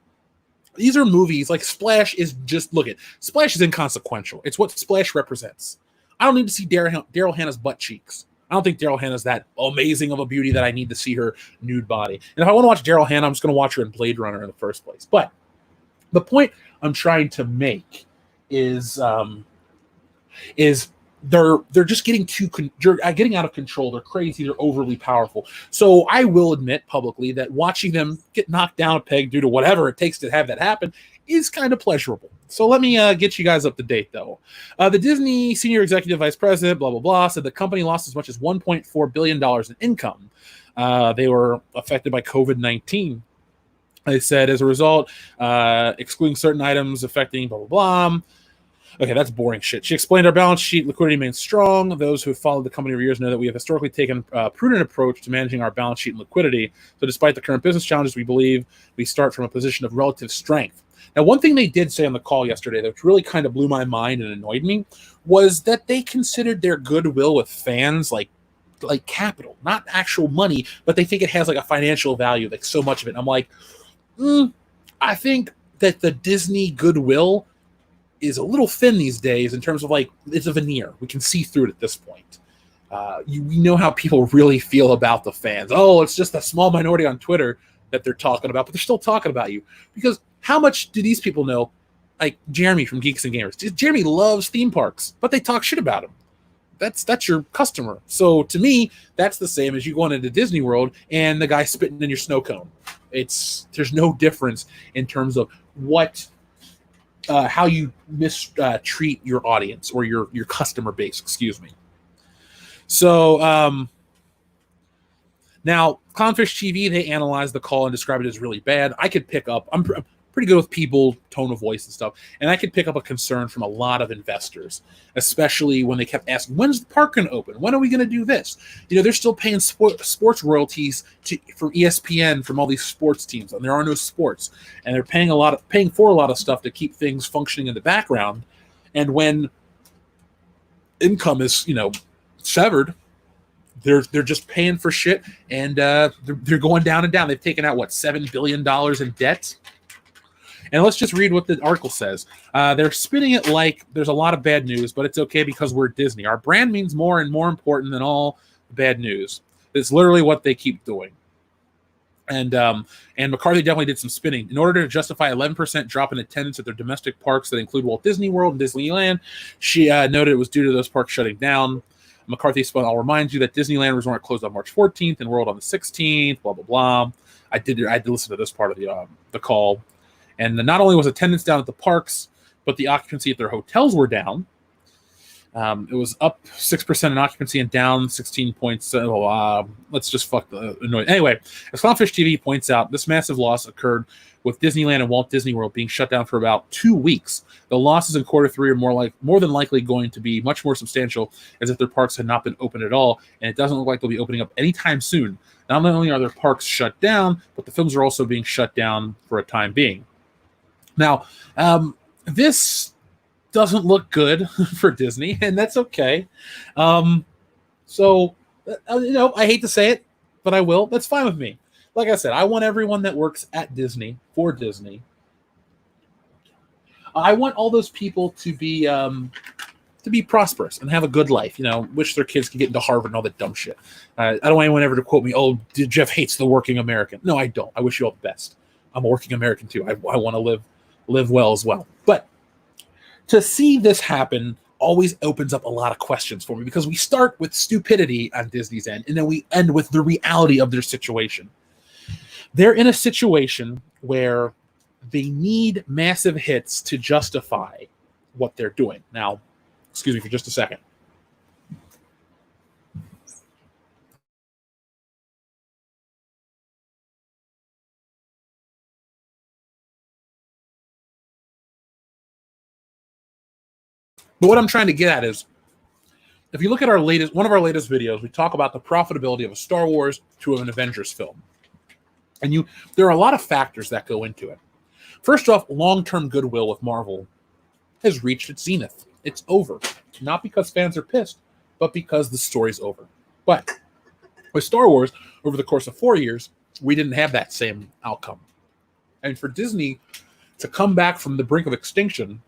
These are movies like Splash is just, Splash is inconsequential. It's what Splash represents. I don't need to see Daryl Hannah's butt cheeks. I don't think Daryl Hannah's that amazing of a beauty that I need to see her nude body. And if I want to watch Daryl Hannah, I'm just going to watch her in Blade Runner in the first place. But the point I'm trying to make is they're just getting getting out of control. They're crazy. They're overly powerful. So I will admit publicly that watching them get knocked down a peg due to whatever it takes to have that happen is kind of pleasurable. So let me get you guys up to date, though. The Disney senior executive vice president, blah, blah, blah, said the company lost as much as $1.4 billion in income. They were affected by COVID-19. They said, as a result, excluding certain items affecting blah, blah, blah. Okay, that's boring shit. She explained our balance sheet liquidity remains strong. Those who have followed the company for years know that we have historically taken a prudent approach to managing our balance sheet and liquidity. So despite the current business challenges, we believe we start from a position of relative strength. Now, one thing they did say on the call yesterday that really kind of blew my mind and annoyed me was that they considered their goodwill with fans like capital, not actual money, but they think it has like a financial value, like so much of it. And I'm like, I think that the Disney goodwill is a little thin these days in terms of like it's a veneer. We can see through it at this point. We know how people really feel about the fans. Oh, it's just a small minority on Twitter that they're talking about, but they're still talking about you. Because how much do these people know? Like Jeremy from Geeks and Gamers. Jeremy loves theme parks, but they talk shit about him. That's your customer. So to me, that's the same as you going into Disney World and the guy spitting in your snow cone. There's no difference in terms of how you mistreat your audience or your customer base. Excuse me. So now Clownfish TV, they analyzed the call and described it as really bad. I could pick up. I'm pretty good with people, tone of voice and stuff, and I could pick up a concern from a lot of investors, especially when they kept asking, when's the park going to open? When are we going to do this? They're still paying sports royalties from ESPN from all these sports teams, and there are no sports, and they're paying for a lot of stuff to keep things functioning in the background. And when income is severed, they're just paying for shit, and they're going down and down. They've taken out $7 billion in debt. And let's just read what the article says. They're spinning it like there's a lot of bad news, but it's okay because we're Disney. Our brand means more and more important than all the bad news. It's literally what they keep doing. And McCarthy definitely did some spinning. In order to justify 11% drop in attendance at their domestic parks that include Walt Disney World and Disneyland, she noted it was due to those parks shutting down. McCarthy spun, I'll remind you that Disneyland Resort closed on March 14th and World on the 16th, blah, blah, blah. I did listen to this part of the call. And not only was attendance down at the parks, but the occupancy at their hotels were down. It was up 6% in occupancy and down 16 points. Let's just fuck the noise. Anyway, as Clownfish TV points out, this massive loss occurred with Disneyland and Walt Disney World being shut down for about 2 weeks. The losses in quarter three are more than likely going to be much more substantial, as if their parks had not been open at all, and it doesn't look like they'll be opening up anytime soon. Not only are their parks shut down, but the films are also being shut down for a time being. Now, this doesn't look good for Disney, and that's okay. I hate to say it, but I will. That's fine with me. Like I said, I want everyone that works at Disney for Disney. I want all those people to be prosperous and have a good life. Wish their kids could get into Harvard and all that dumb shit. I don't want anyone ever to quote me, "Oh, Jeff hates the working American." No, I don't. I wish you all the best. I'm a working American too. I want to live well as well. But to see this happen always opens up a lot of questions for me, because we start with stupidity on Disney's end, and then we end with the reality of their situation. They're in a situation where they need massive hits to justify what they're doing. Now, excuse me for just a second. But what I'm trying to get at is, if you look at one of our latest videos, we talk about the profitability of a Star Wars to an Avengers film. And there are a lot of factors that go into it. First off, long-term goodwill with Marvel has reached its zenith. It's over. Not because fans are pissed, but because the story's over. But with Star Wars, over the course of 4 years, we didn't have that same outcome. And for Disney to come back from the brink of extinction,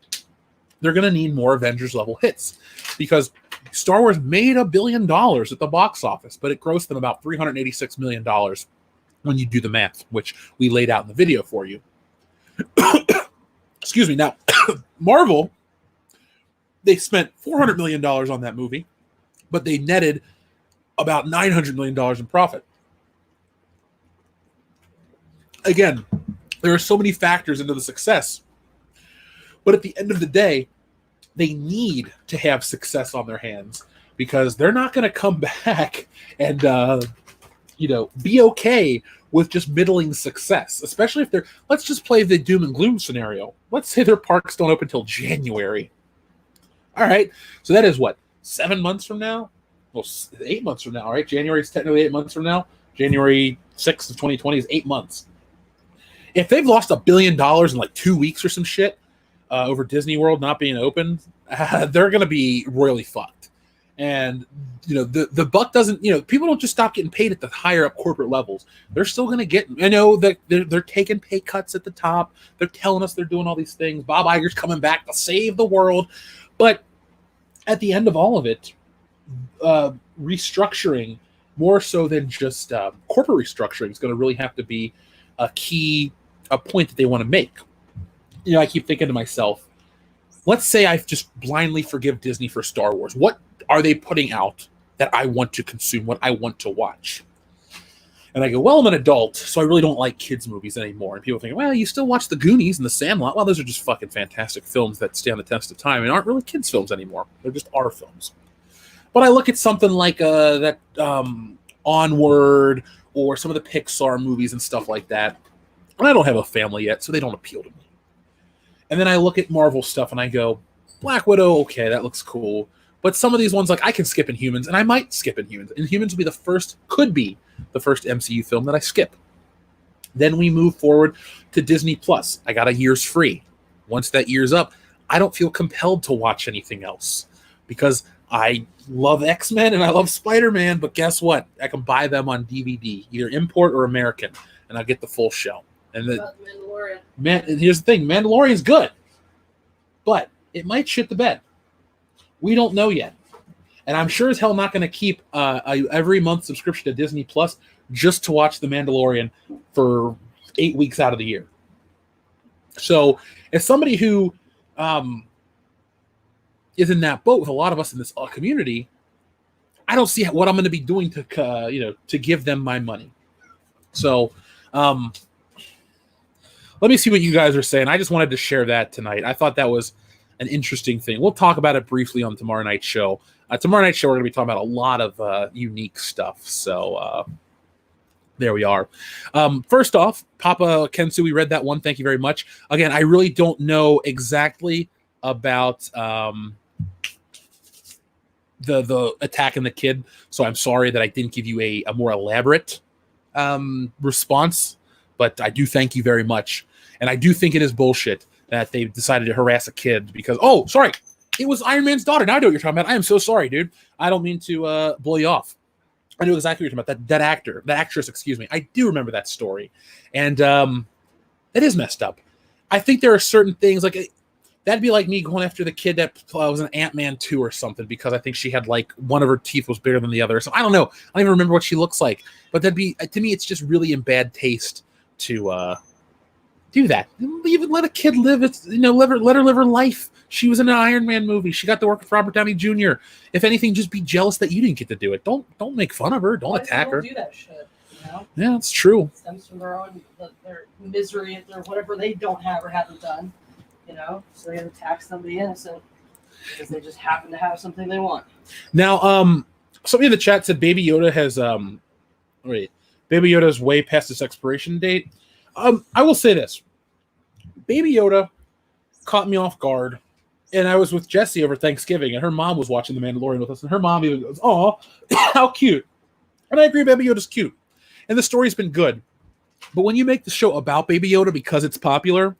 they're going to need more Avengers-level hits. Because Star Wars made $1 billion at the box office, but it grossed them about $386 million when you do the math, which we laid out in the video for you. Excuse me. Now, Marvel, they spent $400 million on that movie, but they netted about $900 million in profit. Again, there are so many factors into the success, but at the end of the day, they need to have success on their hands because they're not going to come back and, be okay with just middling success, especially if they're, let's just play the doom and gloom scenario. Let's say their parks don't open until January. All right. So that is what, 7 months from now? Well, 8 months from now, right? January is technically 8 months from now. January 6th of 2020 is 8 months. If they've lost $1 billion in like 2 weeks or some shit over Disney World not being open, they're going to be royally fucked. And, the buck doesn't, people don't just stop getting paid at the higher up corporate levels. They're still going to get, I know that they're taking pay cuts at the top. They're telling us they're doing all these things. Bob Iger's coming back to save the world. But at the end of all of it, restructuring more so than just corporate restructuring is going to really have to be a point that they want to make. I keep thinking to myself, let's say I just blindly forgive Disney for Star Wars. What are they putting out that I want to consume, what I want to watch? And I go, well, I'm an adult, so I really don't like kids' movies anymore. And people think, well, you still watch The Goonies and The Sandlot. Well, those are just fucking fantastic films that stand the test of time and aren't really kids' films anymore. They're just our films. But I look at something like that Onward or some of the Pixar movies and stuff like that. And I don't have a family yet, so they don't appeal to me. And then I look at Marvel stuff and I go, Black Widow, okay, that looks cool. But some of these ones, like I can skip Inhumans, and I might skip Inhumans. Inhumans could be the first MCU film that I skip. Then we move forward to Disney Plus. I got a year's free. Once that year's up, I don't feel compelled to watch anything else because I love X-Men and I love Spider-Man, but guess what? I can buy them on DVD, either import or American, and I'll get the full show. And and here's the thing, Mandalorian's good, but it might shit the bed. We don't know yet. And I'm sure as hell not going to keep a every month subscription to Disney Plus just to watch The Mandalorian for 8 weeks out of the year. So as somebody who is in that boat with a lot of us in this community, I don't see what I'm going to be doing to give them my money. So let me see what you guys are saying. I just wanted to share that tonight. I thought that was an interesting thing. We'll talk about it briefly on tomorrow night's show. Tomorrow night's show, we're going to be talking about a lot of unique stuff. So there we are. First off, Papa Kensu, we read that one. Thank you very much. Again, I really don't know exactly about the attacking the kid, so I'm sorry that I didn't give you a more elaborate response, but I do thank you very much. And I do think it is bullshit that they decided to harass a kid because, oh, sorry, it was Iron Man's daughter. Now I know what you're talking about. I am so sorry, dude. I don't mean to blow you off. I know exactly what you're talking about. That actress, excuse me. I do remember that story. And it is messed up. I think there are certain things, like, that'd be like me going after the kid that was an Ant-Man 2 or something because I think she had, like, one of her teeth was bigger than the other. So I don't know. I don't even remember what she looks like. But that'd be, to me, it's just really in bad taste to do that. Even let a kid live. It's let her live her life. She was in an Iron Man movie. She got to work with Robert Downey Jr. If anything, just be jealous that you didn't get to do it. Don't make fun of her. Don't attack her. Do that shit. Yeah, it's true. It stems from their own their misery or whatever they don't have or haven't done. So they attack somebody innocent because they just happen to have something they want. Now, somebody in the chat said Baby Yoda has Baby Yoda's way past its expiration date. I will say this. Baby Yoda caught me off guard, and I was with Jessie over Thanksgiving, and her mom was watching The Mandalorian with us, and her mom even goes, "Oh, how cute!" And I agree, Baby Yoda's cute, and the story's been good. But when you make the show about Baby Yoda because it's popular,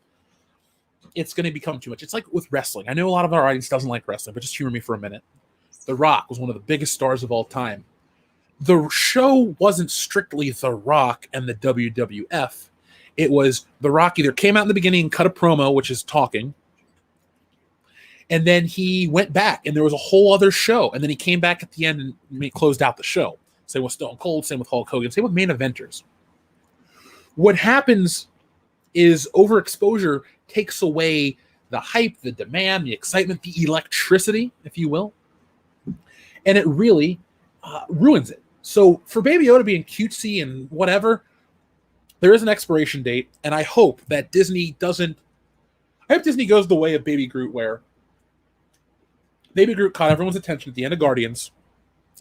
it's going to become too much. It's like with wrestling. I know a lot of our audience doesn't like wrestling, but just humor me for a minute. The Rock was one of the biggest stars of all time. The show wasn't strictly The Rock and the WWF. It was The Rock either came out in the beginning and cut a promo, which is talking, And then he went back, and there was a whole other show. And then he came back at the end and closed out the show. Same with Stone Cold, same with Hulk Hogan, same with main eventers. What happens is overexposure takes away the hype, the demand, the excitement, the electricity, if you will. And it really ruins it. So for Baby Yoda being cutesy and whatever, there is an expiration date, and I hope that Disney doesn't... I hope Disney goes the way of Baby Groot, where Baby Groot caught everyone's attention at the end of Guardians.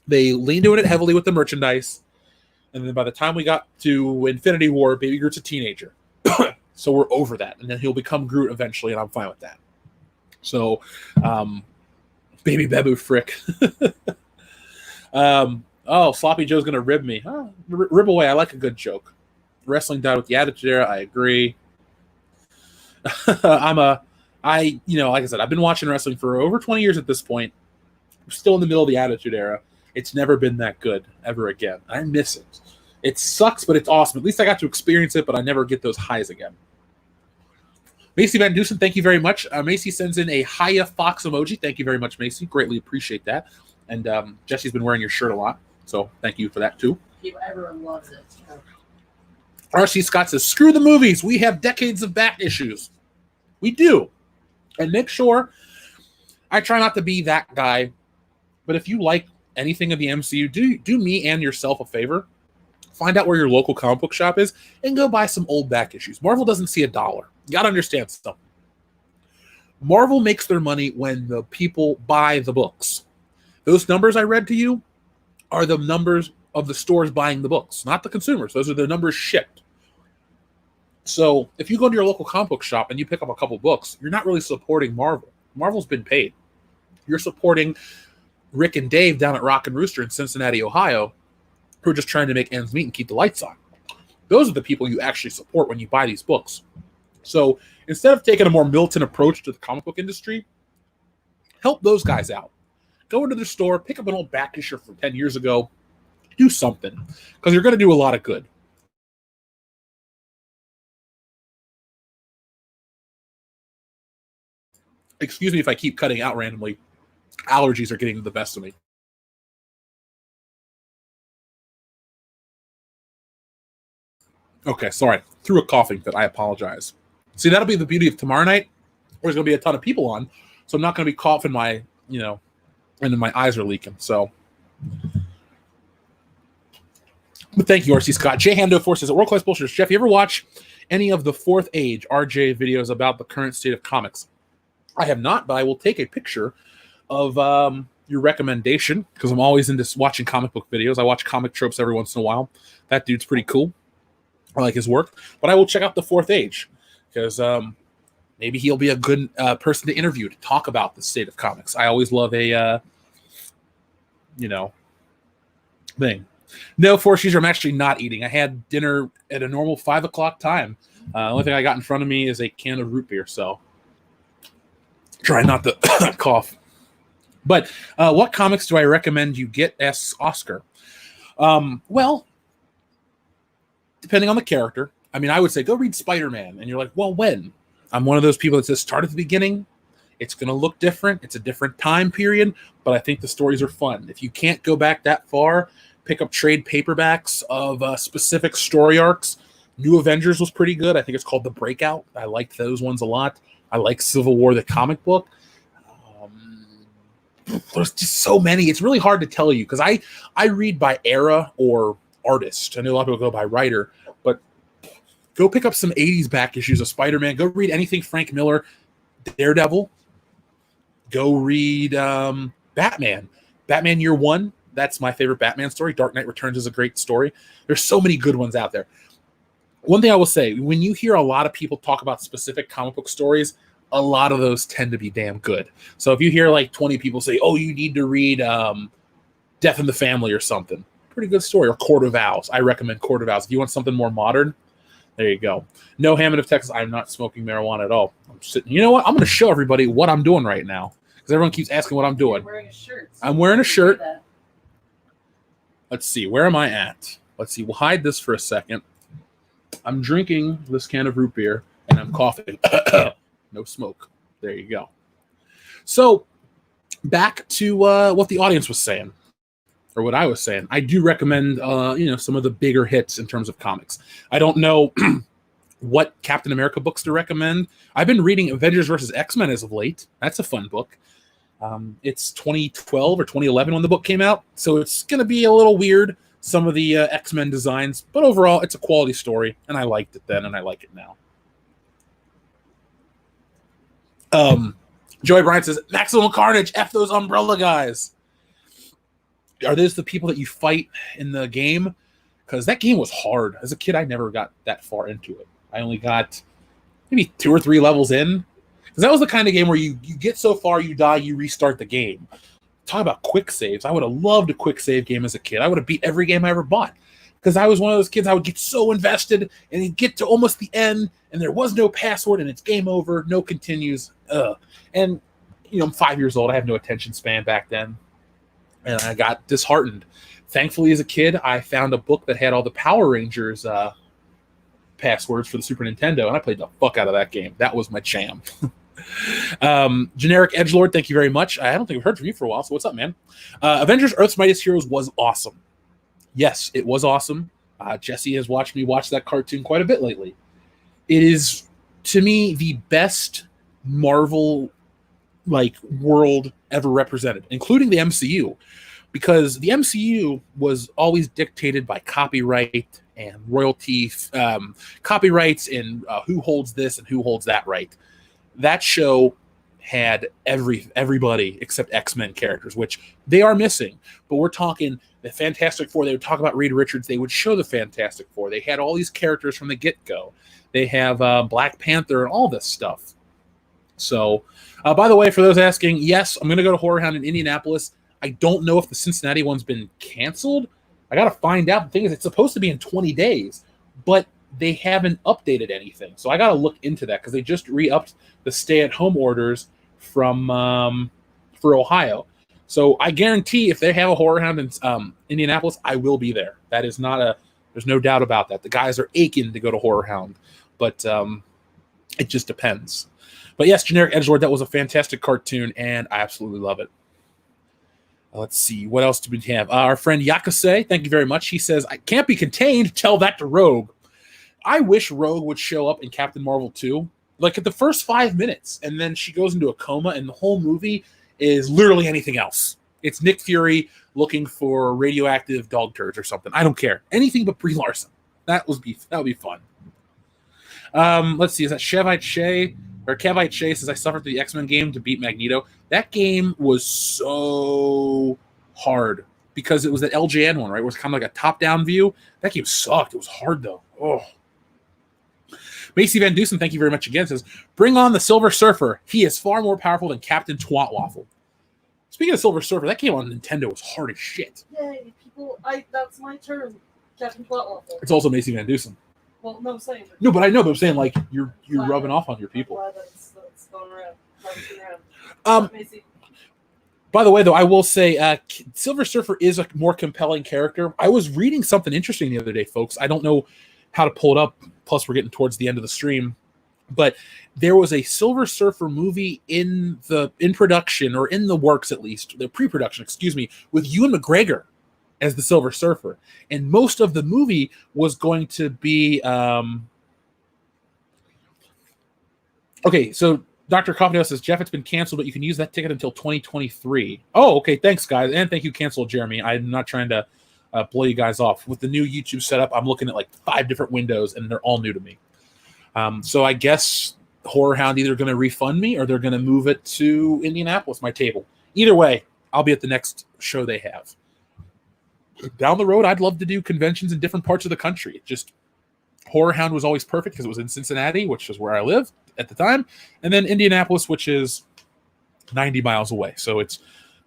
They leaned into it heavily with the merchandise, and then by the time we got to Infinity War, Baby Groot's a teenager. So we're over that, and then he'll become Groot eventually, and I'm fine with that. So, Baby Babu Frick. Sloppy Joe's going to rib me. Rib away. I like a good joke. Wrestling died with the Attitude Era. I agree. Like I said, I've been watching wrestling for over 20 years at this point. We're still in the middle of the Attitude Era. It's never been that good ever again. I miss it. It sucks, but it's awesome. At least I got to experience it, but I never get those highs again. Macy Van Dusen, thank you very much. Macy sends in a Hiya Fox emoji. Thank you very much, Macy. Greatly appreciate that. And Jesse's been wearing your shirt a lot, so thank you for that, too. Everyone loves it. R.C. Scott says, screw the movies. We have decades of back issues. We do. And make sure, I try not to be that guy, but if you like anything of the MCU, do me and yourself a favor. Find out where your local comic book shop is and go buy some old back issues. Marvel doesn't see $1. You got to understand something. Marvel makes their money when the people buy the books. Those numbers I read to you are the numbers of the stores buying the books, not the consumers. Those are the numbers shipped. So if you go to your local comic book shop and you pick up a couple books, you're not really supporting Marvel. Marvel's been paid. You're supporting Rick and Dave down at Rock and Rooster in Cincinnati, Ohio, who are just trying to make ends meet and keep the lights on. Those are the people you actually support when you buy these books. So instead of taking a more militant approach to the comic book industry, help those guys out. Go into their store, pick up an old back issue from 10 years ago, do something, because you're going to do a lot of good. Excuse me if I keep cutting out randomly. Allergies are getting the best of me. Okay, sorry. Through a coughing fit, I apologize. See, that'll be the beauty of tomorrow night. There's going to be a ton of people on, so I'm not going to be coughing and then my eyes are leaking. So, but thank you, R.C. Scott. J. Hando Force says, World Class Bullshitters. Jeff, you ever watch any of the Fourth Age RJ videos about the current state of comics? I have not, but I will take a picture of your recommendation because I'm always into watching comic book videos. I watch Comic Tropes every once in a while. That dude's pretty cool. I like his work, but I will check out the Fourth Age because maybe he'll be a good person to interview to talk about the state of comics. I always love a, thing. No, Force User, I'm actually not eating. I had dinner at a normal 5 o'clock time. The only thing I got in front of me is a can of root beer, so try not to cough. But what comics do I recommend you get? Asks Oscar. Well, depending on the character. I mean, I would say go read Spider-Man. And you're like, well, when? I'm one of those people that says start at the beginning. It's going to look different. It's a different time period, but I think the stories are fun. If you can't go back that far, pick up trade paperbacks of specific story arcs. New Avengers was pretty good. I think it's called The Breakout. I liked those ones a lot. I like Civil War, the comic book. There's just so many. It's really hard to tell you because I read by era or artist. I know a lot of people go by writer, but go pick up some 80s back issues of Spider-Man. Go read anything Frank Miller, Daredevil. Go read Batman. Batman Year One. That's my favorite Batman story. Dark Knight Returns is a great story. There's so many good ones out there. One thing I will say, when you hear a lot of people talk about specific comic book stories, a lot of those tend to be damn good. So if you hear like 20 people say, oh, you need to read Death in the Family or something, pretty good story. Or Court of Owls. I recommend Court of Owls. If you want something more modern, there you go. No, Hammond of Texas, I'm not smoking marijuana at all. I'm sitting. You know what? I'm going to show everybody what I'm doing right now because everyone keeps asking what I'm doing. You're wearing a shirt. I'm wearing a shirt. Let's see. Where am I at? Let's see. We'll hide this for a second. I'm drinking this can of root beer and I'm coughing. No smoke. There you go. So back to what the audience was saying, or what I was saying. I do recommend some of the bigger hits in terms of comics. I don't know what Captain America books to recommend. I've been reading Avengers versus X-Men as of late. That's a fun book. It's 2012 or 2011 when the book came out, so it's going to be a little weird, some of the X-Men designs, but overall, it's a quality story, and I liked it then, and I like it now. Joey Bryant says, Maximum Carnage, F those Umbrella guys. Are those the people that you fight in the game? Because that game was hard. As a kid, I never got that far into it. I only got maybe 2 or 3 levels in. Because that was the kind of game where you get so far, you die, you restart the game. Talk about quick saves. I would have loved a quick save game as a kid. I would have beat every game I ever bought. Because I was one of those kids, I would get so invested, and you'd get to almost the end, and there was no password, and it's game over, no continues. And, I'm 5 years old. I have no attention span back then. And I got disheartened. Thankfully, as a kid, I found a book that had all the Power Rangers passwords for the Super Nintendo, and I played the fuck out of that game. That was my jam. Generic Edgelord, thank you very much. I don't think I've heard from you for a while, so what's up, man? Avengers Earth's Mightiest Heroes was awesome. Yes, it was awesome. Jesse has watched me watch that cartoon quite a bit lately. It is, to me, the best Marvel world ever represented, including the MCU, because the MCU was always dictated by copyright and royalty, copyrights, and who holds this and who holds that right. That show had everybody except X-Men characters, which they are missing. But we're talking the Fantastic Four. They would talk about Reed Richards. They would show the Fantastic Four. They had all these characters from the get-go. They have Black Panther and all this stuff. So, by the way, for those asking, yes, I'm going to go to Horror Hound in Indianapolis. I don't know if the Cincinnati one's been canceled. I got to find out. The thing is, it's supposed to be in 20 days, but they haven't updated anything. So I got to look into that because they just re-upped the stay-at-home orders from for Ohio. So I guarantee if they have a Horror Hound in Indianapolis, I will be there. That is not there's no doubt about that. The guys are aching to go to Horror Hound, but it just depends. But yes, Generic Edgelord, that was a fantastic cartoon, and I absolutely love it. Let's see. What else do we have? Our friend Yakase, thank you very much. He says, I can't be contained. Tell that to Rogue. I wish Rogue would show up in Captain Marvel 2, at the first 5 minutes, and then she goes into a coma, and the whole movie is literally anything else. It's Nick Fury looking for radioactive dog turds or something. I don't care. Anything but Brie Larson. That would be fun. Let's see. Is that Chevite Shea? Or Cavite Shea says, I suffered through the X-Men game to beat Magneto. That game was so hard because it was that LJN one, right? It was kind of like a top-down view. That game sucked. It was hard, though. Oh. Macy Van Dusen, thank you very much again, says, bring on the Silver Surfer. He is far more powerful than Captain Twatwaffle. Speaking of Silver Surfer, that game on Nintendo was hard as shit. Yay, people. That's my turn. Captain Twatwaffle. It's also Macy Van Dusen. Well, no, I'm saying. No, but I know, but I'm saying, you're rubbing off on your people. I'm glad that's going around. By the way, though, I will say Silver Surfer is a more compelling character. I was reading something interesting the other day, folks. I don't know how to pull it up. Plus, we're getting towards the end of the stream. But there was a Silver Surfer movie in production, or in the works at least, the pre-production, with Ewan McGregor as the Silver Surfer. And most of the movie was going to be... Okay, so Dr. Coffindale says, Jeff, it's been canceled, but you can use that ticket until 2023. Oh, okay, thanks, guys. And thank you, Cancel Jeremy. I'm not trying to blow you guys off. With the new YouTube setup, I'm looking at 5 different windows, and they're all new to me. So I guess Horror Hound either going to refund me or they're going to move it to Indianapolis, my table. Either way, I'll be at the next show they have. Down the road, I'd love to do conventions in different parts of the country. Just Horror Hound was always perfect because it was in Cincinnati, which is where I lived at the time, and then Indianapolis, which is 90 miles away. So it's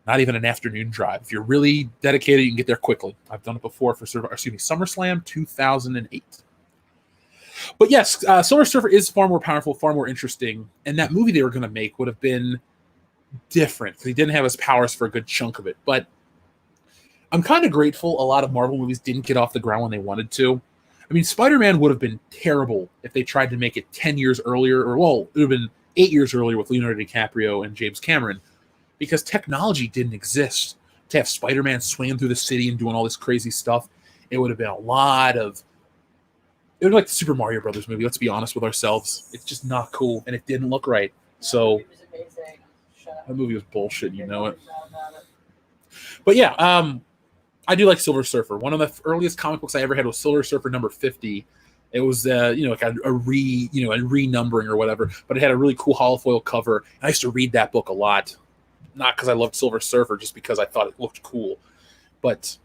not even an afternoon drive. If you're really dedicated, you can get there quickly. I've done it before for SummerSlam 2008. But yes, Silver Surfer is far more powerful, far more interesting, and that movie they were going to make would have been different because he didn't have his powers for a good chunk of it. But I'm kind of grateful a lot of Marvel movies didn't get off the ground when they wanted to. I mean, Spider-Man would have been terrible if they tried to make it 10 years earlier, or, well, it would have been 8 years earlier with Leonardo DiCaprio and James Cameron, because technology didn't exist to have Spider-Man swinging through the city and doing all this crazy stuff. It would have been a lot of... It would be like the Super Mario Brothers movie. Let's be honest with ourselves. It's just not cool, and it didn't look right. So that movie was bullshit, you know it. But yeah, I do like Silver Surfer. One of the earliest comic books I ever had was Silver Surfer number 50. It was like a renumbering or whatever, but it had a really cool holofoil cover. And I used to read that book a lot, not because I loved Silver Surfer, just because I thought it looked cool. But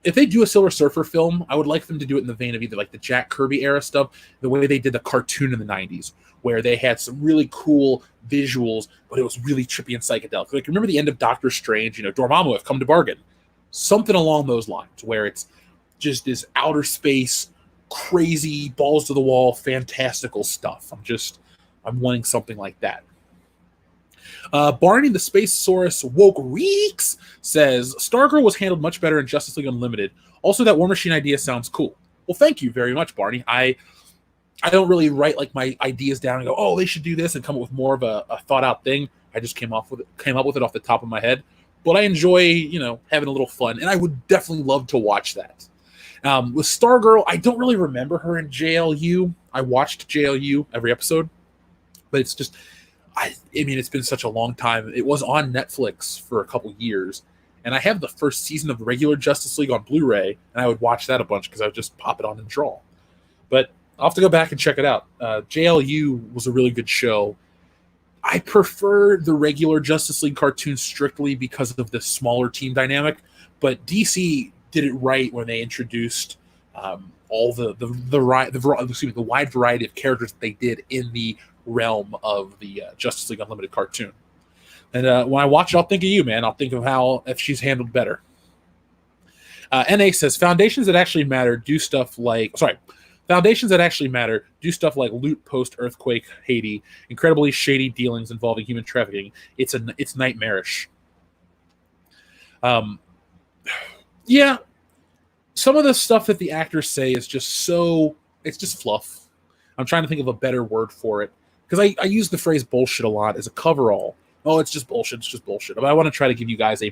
if they do a Silver Surfer film, I would like them to do it in the vein of either like the Jack Kirby era stuff, the way they did the cartoon in the 90s, where they had some really cool visuals, but it was really trippy and psychedelic. Like, remember the end of Doctor Strange, Dormammu have come to bargain. Something along those lines, where it's just this outer space, crazy, balls to the wall, fantastical stuff. I'm wanting something like that. Barney the Spacesaurus Woke Reeks says, Stargirl was handled much better in Justice League Unlimited. Also, that War Machine idea sounds cool. Well, thank you very much, Barney. I don't really write like my ideas down and go, oh, they should do this, and come up with more of a thought out thing. I just came up with it off the top of my head. But I enjoy, having a little fun, and I would definitely love to watch that. With Stargirl, I don't really remember her in JLU. I watched JLU every episode, but it's just, it's been such a long time. It was on Netflix for a couple years, and I have the first season of the regular Justice League on Blu-ray, and I would watch that a bunch because I would just pop it on and draw. But I'll have to go back and check it out. JLU was a really good show. I prefer the regular Justice League cartoon strictly because of the smaller team dynamic, but DC did it right when they introduced all the wide variety of characters that they did in the realm of the Justice League Unlimited cartoon. And when I watch it, I'll think of you, man. I'll think of if she's handled better. NA says, Foundations that actually matter do stuff like loot post-earthquake Haiti, incredibly shady dealings involving human trafficking. It's nightmarish. Yeah, some of the stuff that the actors say is just it's just fluff. I'm trying to think of a better word for it, because I use the phrase bullshit a lot as a coverall. Oh, it's just bullshit, But I want to try to give you guys a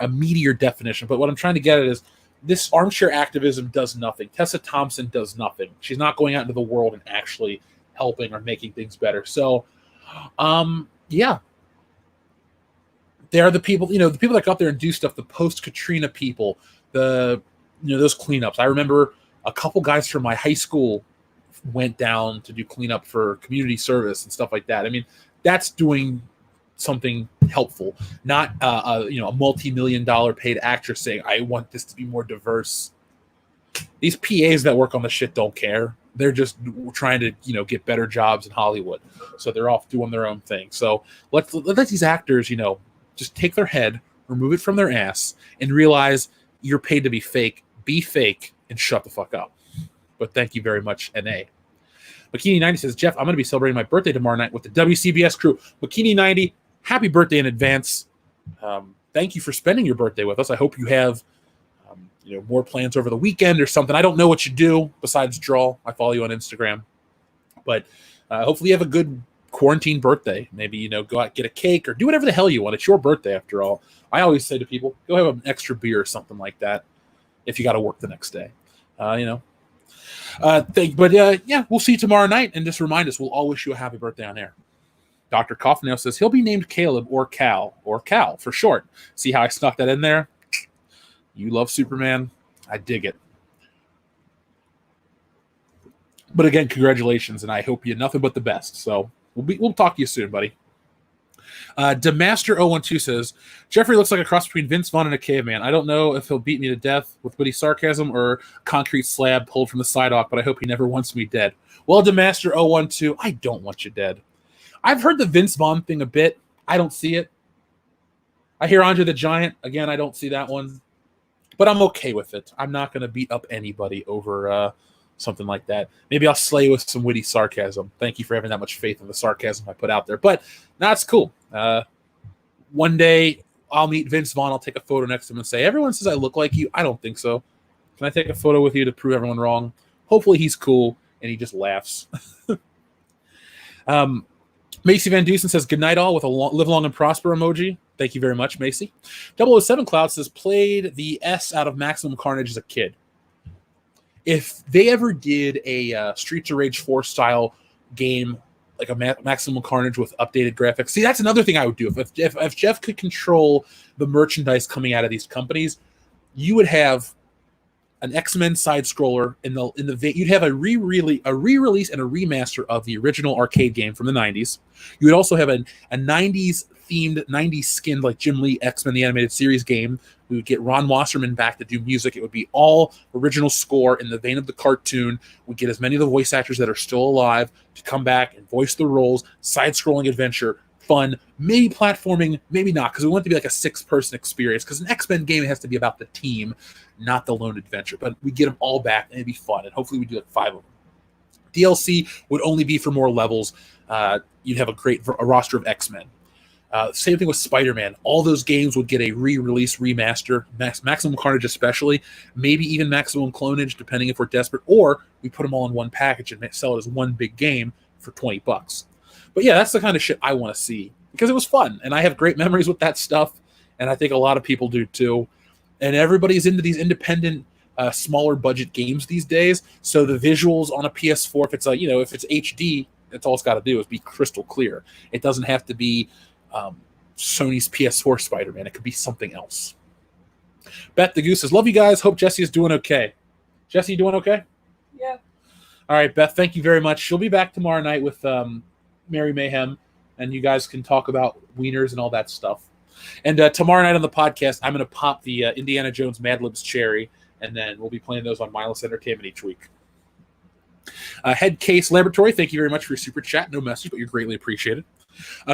meatier definition. But what I'm trying to get at is, this armchair activism does nothing. Tessa Thompson does nothing. She's not going out into the world and actually helping or making things better. So, yeah. They are the people, the people that go out there and do stuff, the post-Katrina people, those cleanups. I remember a couple guys from my high school went down to do cleanup for community service and stuff like that. That's doing something helpful, not a multi-million-dollar paid actress saying, I want this to be more diverse. These PAs that work on the shit don't care. They're just trying to get better jobs in Hollywood, so they're off doing their own thing. So let these actors just take their head, remove it from their ass, and realize you're paid to be fake. Be fake and shut the fuck up. But thank you very much, NA. Bikini90 says, Jeff, I'm going to be celebrating my birthday tomorrow night with the WCBS crew. Bikini90, happy birthday in advance. Thank you for spending your birthday with us. I hope you have more plans over the weekend or something. I don't know what you do besides draw. I follow you on Instagram. But hopefully you have a good quarantine birthday. Maybe, go out, get a cake, or do whatever the hell you want. It's your birthday after all. I always say to people, go have an extra beer or something like that if you got to work the next day. Yeah, we'll see you tomorrow night, and just remind us, we'll all wish you a happy birthday on air. Dr. Coffnail says he'll be named Caleb or Cal for short. See how I snuck that in there? You love Superman. I dig it. But again, congratulations, and I hope you nothing but the best. So we'll talk to you soon, buddy. Demaster012 says, Jeffrey looks like a cross between Vince Vaughn and a caveman. I don't know if he'll beat me to death with witty sarcasm or concrete slab pulled from the sidewalk, but I hope he never wants me dead. Well, Demaster012, I don't want you dead. I've heard the Vince Vaughn thing a bit. I don't see it. I hear Andre the Giant. Again, I don't see that one. But I'm okay with it. I'm not going to beat up anybody over something like that. Maybe I'll slay with some witty sarcasm. Thank you for having that much faith in the sarcasm I put out there. But that's cool. One day I'll meet Vince Vaughn. I'll take a photo next to him and say, everyone says I look like you. I don't think so. Can I take a photo with you to prove everyone wrong? Hopefully he's cool and he just laughs. Macy Van Dusen says, good night all with a live long and prosper emoji. Thank you very much, Macy. 007 Cloud says, played the S out of Maximum Carnage as a kid. If they ever did a Streets of Rage 4 style game, like a Maximum Carnage with updated graphics, see, that's another thing I would do. If Jeff could control the merchandise coming out of these companies, you would have an X-Men side scroller you'd have a re-release and a remaster of the original arcade game from the 90s. You would also have a 90s themed, 90s skinned like Jim Lee X-Men the Animated Series game. We would get Ron Wasserman back to do music. It would be all original score in the vein of the cartoon. We'd get as many of the voice actors that are still alive to come back and voice the roles. Side-scrolling adventure, fun, maybe platforming, maybe not, because we want it to be like a 6-person experience, because an X-Men game has to be about the team, not the lone adventure. But we get them all back, and it'd be fun, and hopefully we do like 5 of them. DLC would only be for more levels. You'd have a roster of X-Men. Same thing with Spider-Man. All those games would get a re-release, remaster, Maximum Carnage especially, maybe even Maximum Clonage, depending if we're desperate, or we put them all in one package and sell it as one big game for $20. But yeah, that's the kind of shit I want to see, because it was fun, and I have great memories with that stuff, and I think a lot of people do too. And everybody's into these independent, smaller budget games these days, so the visuals on a PS4, if it's if it's HD, that's all it's got to do is be crystal clear. It doesn't have to be Sony's PS4 Spider-Man. It could be something else. Beth the Goose says, love you guys. Hope Jesse is doing okay. Jesse, you doing okay? Yeah. All right, Beth, thank you very much. She'll be back tomorrow night with Mary Mayhem, and you guys can talk about wieners and all that stuff. And tomorrow night on the podcast, I'm going to pop the Indiana Jones Mad Libs cherry, and then we'll be playing those on Mindless Entertainment each week. Head Case Laboratory, thank you very much for your super chat. No message, but you're greatly appreciated.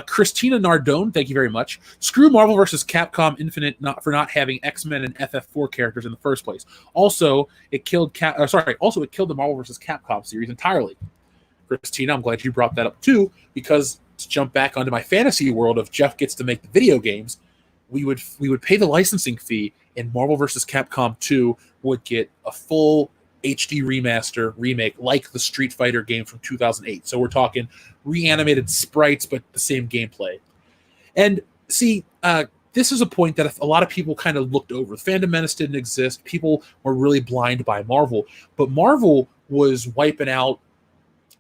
Christina Nardone, thank you very much. Screw Marvel vs. Capcom Infinite for not having X-Men and FF4 characters in the first place. Also, it killed the Marvel vs. Capcom series entirely. Christina, I'm glad you brought that up too, because to jump back onto my fantasy world of Jeff gets to make the video games, we would pay the licensing fee, and Marvel vs. Capcom 2 would get a full HD remaster remake like the Street Fighter game from 2008. So we're talking reanimated sprites, but the same gameplay. And see, this is a point that a lot of people kind of looked over. Fandom Menace didn't exist. People were really blind by Marvel, but Marvel was wiping out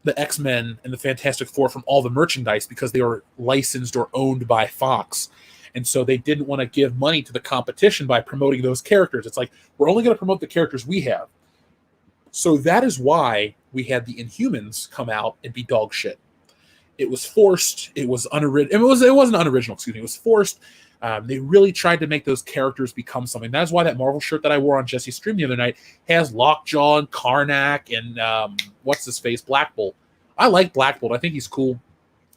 the X-Men and the Fantastic Four from all the merchandise because they were licensed or owned by Fox. And so they didn't want to give money to the competition by promoting those characters. It's like, we're only going to promote the characters we have. So that is why we had the Inhumans come out and be dog shit. It was forced. It was unoriginal. It wasn't unoriginal. Excuse me. It was forced. They really tried to make those characters become something. That's why that Marvel shirt that I wore on Jesse's stream the other night has Lockjaw and Karnak and what's his face, Black Bolt. I like Black Bolt. I think he's cool.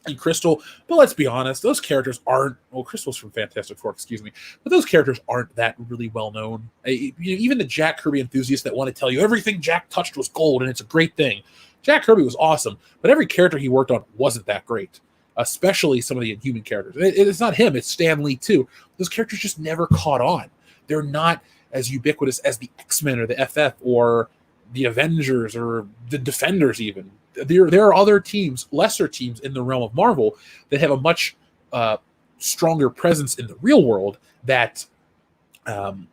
And Crystal, but let's be honest, those characters aren't. Well, Crystal's from Fantastic Four, excuse me, but those characters aren't that really well known. Even the Jack Kirby enthusiasts that want to tell you everything Jack touched was gold and it's a great thing. Jack Kirby was awesome, but every character he worked on wasn't that great. Especially some of the Inhuman characters. It's not him; it's Stan Lee too. Those characters just never caught on. They're not as ubiquitous as the X-Men or the FF or the Avengers or the Defenders even. There are other teams, lesser teams in the realm of Marvel that have a much stronger presence in the real world that, they don't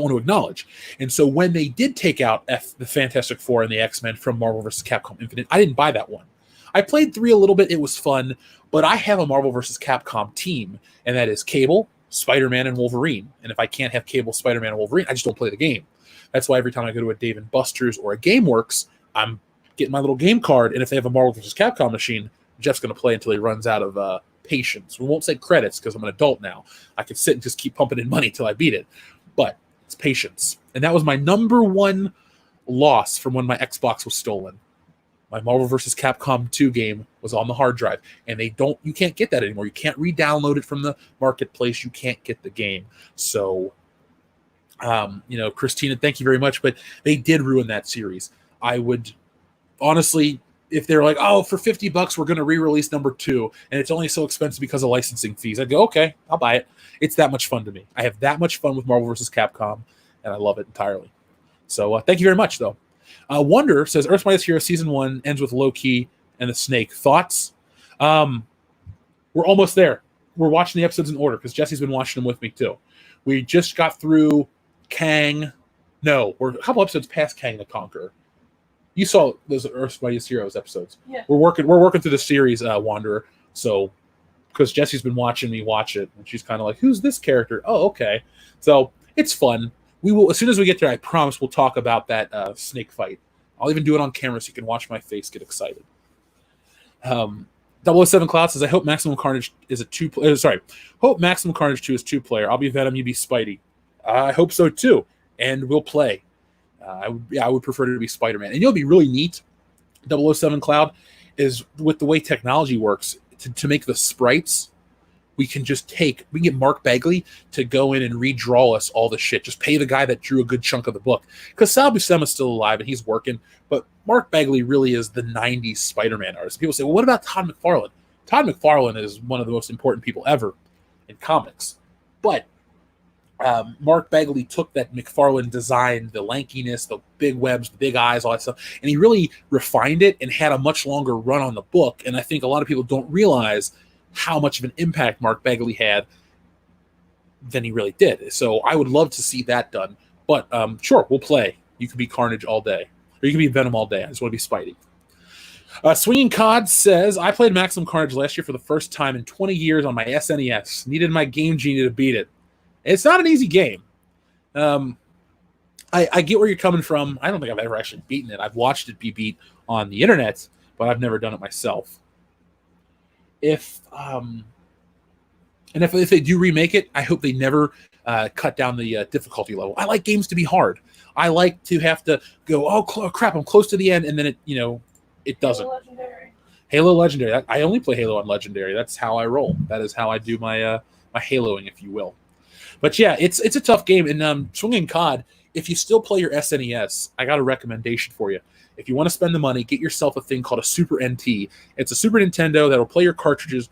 want to acknowledge. And so when they did take out the Fantastic Four and the X-Men from Marvel vs. Capcom Infinite, I didn't buy that one. I played 3 a little bit. It was fun, but I have a Marvel vs. Capcom team, and that is Cable, Spider-Man, and Wolverine. And if I can't have Cable, Spider-Man, and Wolverine, I just don't play the game. That's why every time I go to a Dave & Buster's or a GameWorks, I'm getting my little game card, and if they have a Marvel vs. Capcom machine, Jeff's going to play until he runs out of patience. We won't say credits because I'm an adult now. I can sit and just keep pumping in money till I beat it. But it's patience. And that was my number one loss from when my Xbox was stolen. My Marvel vs. Capcom 2 game was on the hard drive, and you can't get that anymore. You can't re-download it from the marketplace. You can't get the game. So, Christina, thank you very much, but they did ruin that series. I would honestly, if they're like, oh, for $50 we're going to re-release number 2 and it's only so expensive because of licensing fees, I'd go, okay, I'll buy it. It's that much fun to me. I have that much fun with Marvel vs. Capcom, and I love it entirely. So thank you very much, though. Wonder says, Earth's Mightiest Hero Season 1 ends with Loki and the Snake. Thoughts? We're almost there. We're watching the episodes in order because Jesse's been watching them with me too. We just got through Kang. No, we're a couple episodes past Kang the Conqueror. You saw those Earth's Mightiest Heroes episodes. Yeah. We're working through the series, Wanderer. So, because Jesse's been watching me watch it, and she's kind of like, "Who's this character?" Oh, okay. So it's fun. We will, as soon as we get there, I promise we'll talk about that snake fight. I'll even do it on camera so you can watch my face get excited. 007 Cloud says, "I hope Maximum Carnage is a hope Maximum Carnage 2 is 2-player. I'll be Venom, you be Spidey. I hope so too, and we'll play. I would prefer to be Spider-Man. And you'll be really neat. 007 Cloud is with the way technology works to make the sprites. We can get Mark Bagley to go in and redraw us all the shit. Just pay the guy that drew a good chunk of the book. Because Sal Buscema's still alive and he's working, but Mark Bagley really is the 90s Spider-Man artist. People say, well, what about Todd McFarlane? Todd McFarlane is one of the most important people ever in comics. But Mark Bagley took that McFarlane design, the lankiness, the big webs, the big eyes, all that stuff, and he really refined it and had a much longer run on the book. And I think a lot of people don't realize how much of an impact Mark Bagley had than he really did. So I would love to see that done. But sure, we'll play. You can be Carnage all day. Or you can be Venom all day. I just want to be Spidey. Swinging Cod says, I played Maximum Carnage last year for the first time in 20 years on my SNES. Needed my Game Genie to beat it. It's not an easy game. I get where you're coming from. I don't think I've ever actually beaten it. I've watched it be beat on the internet, but I've never done it myself. If they do remake it, I hope they never cut down the difficulty level. I like games to be hard. I like to have to go, oh crap, I'm close to the end, and then it doesn't. Halo Legendary. I only play Halo on Legendary. That's how I roll. That is how I do my my Haloing, if you will. But yeah, it's a tough game. And Swinging Cod, if you still play your SNES, I got a recommendation for you. If you want to spend the money, get yourself a thing called a Super NT. It's a Super Nintendo that will play your cartridges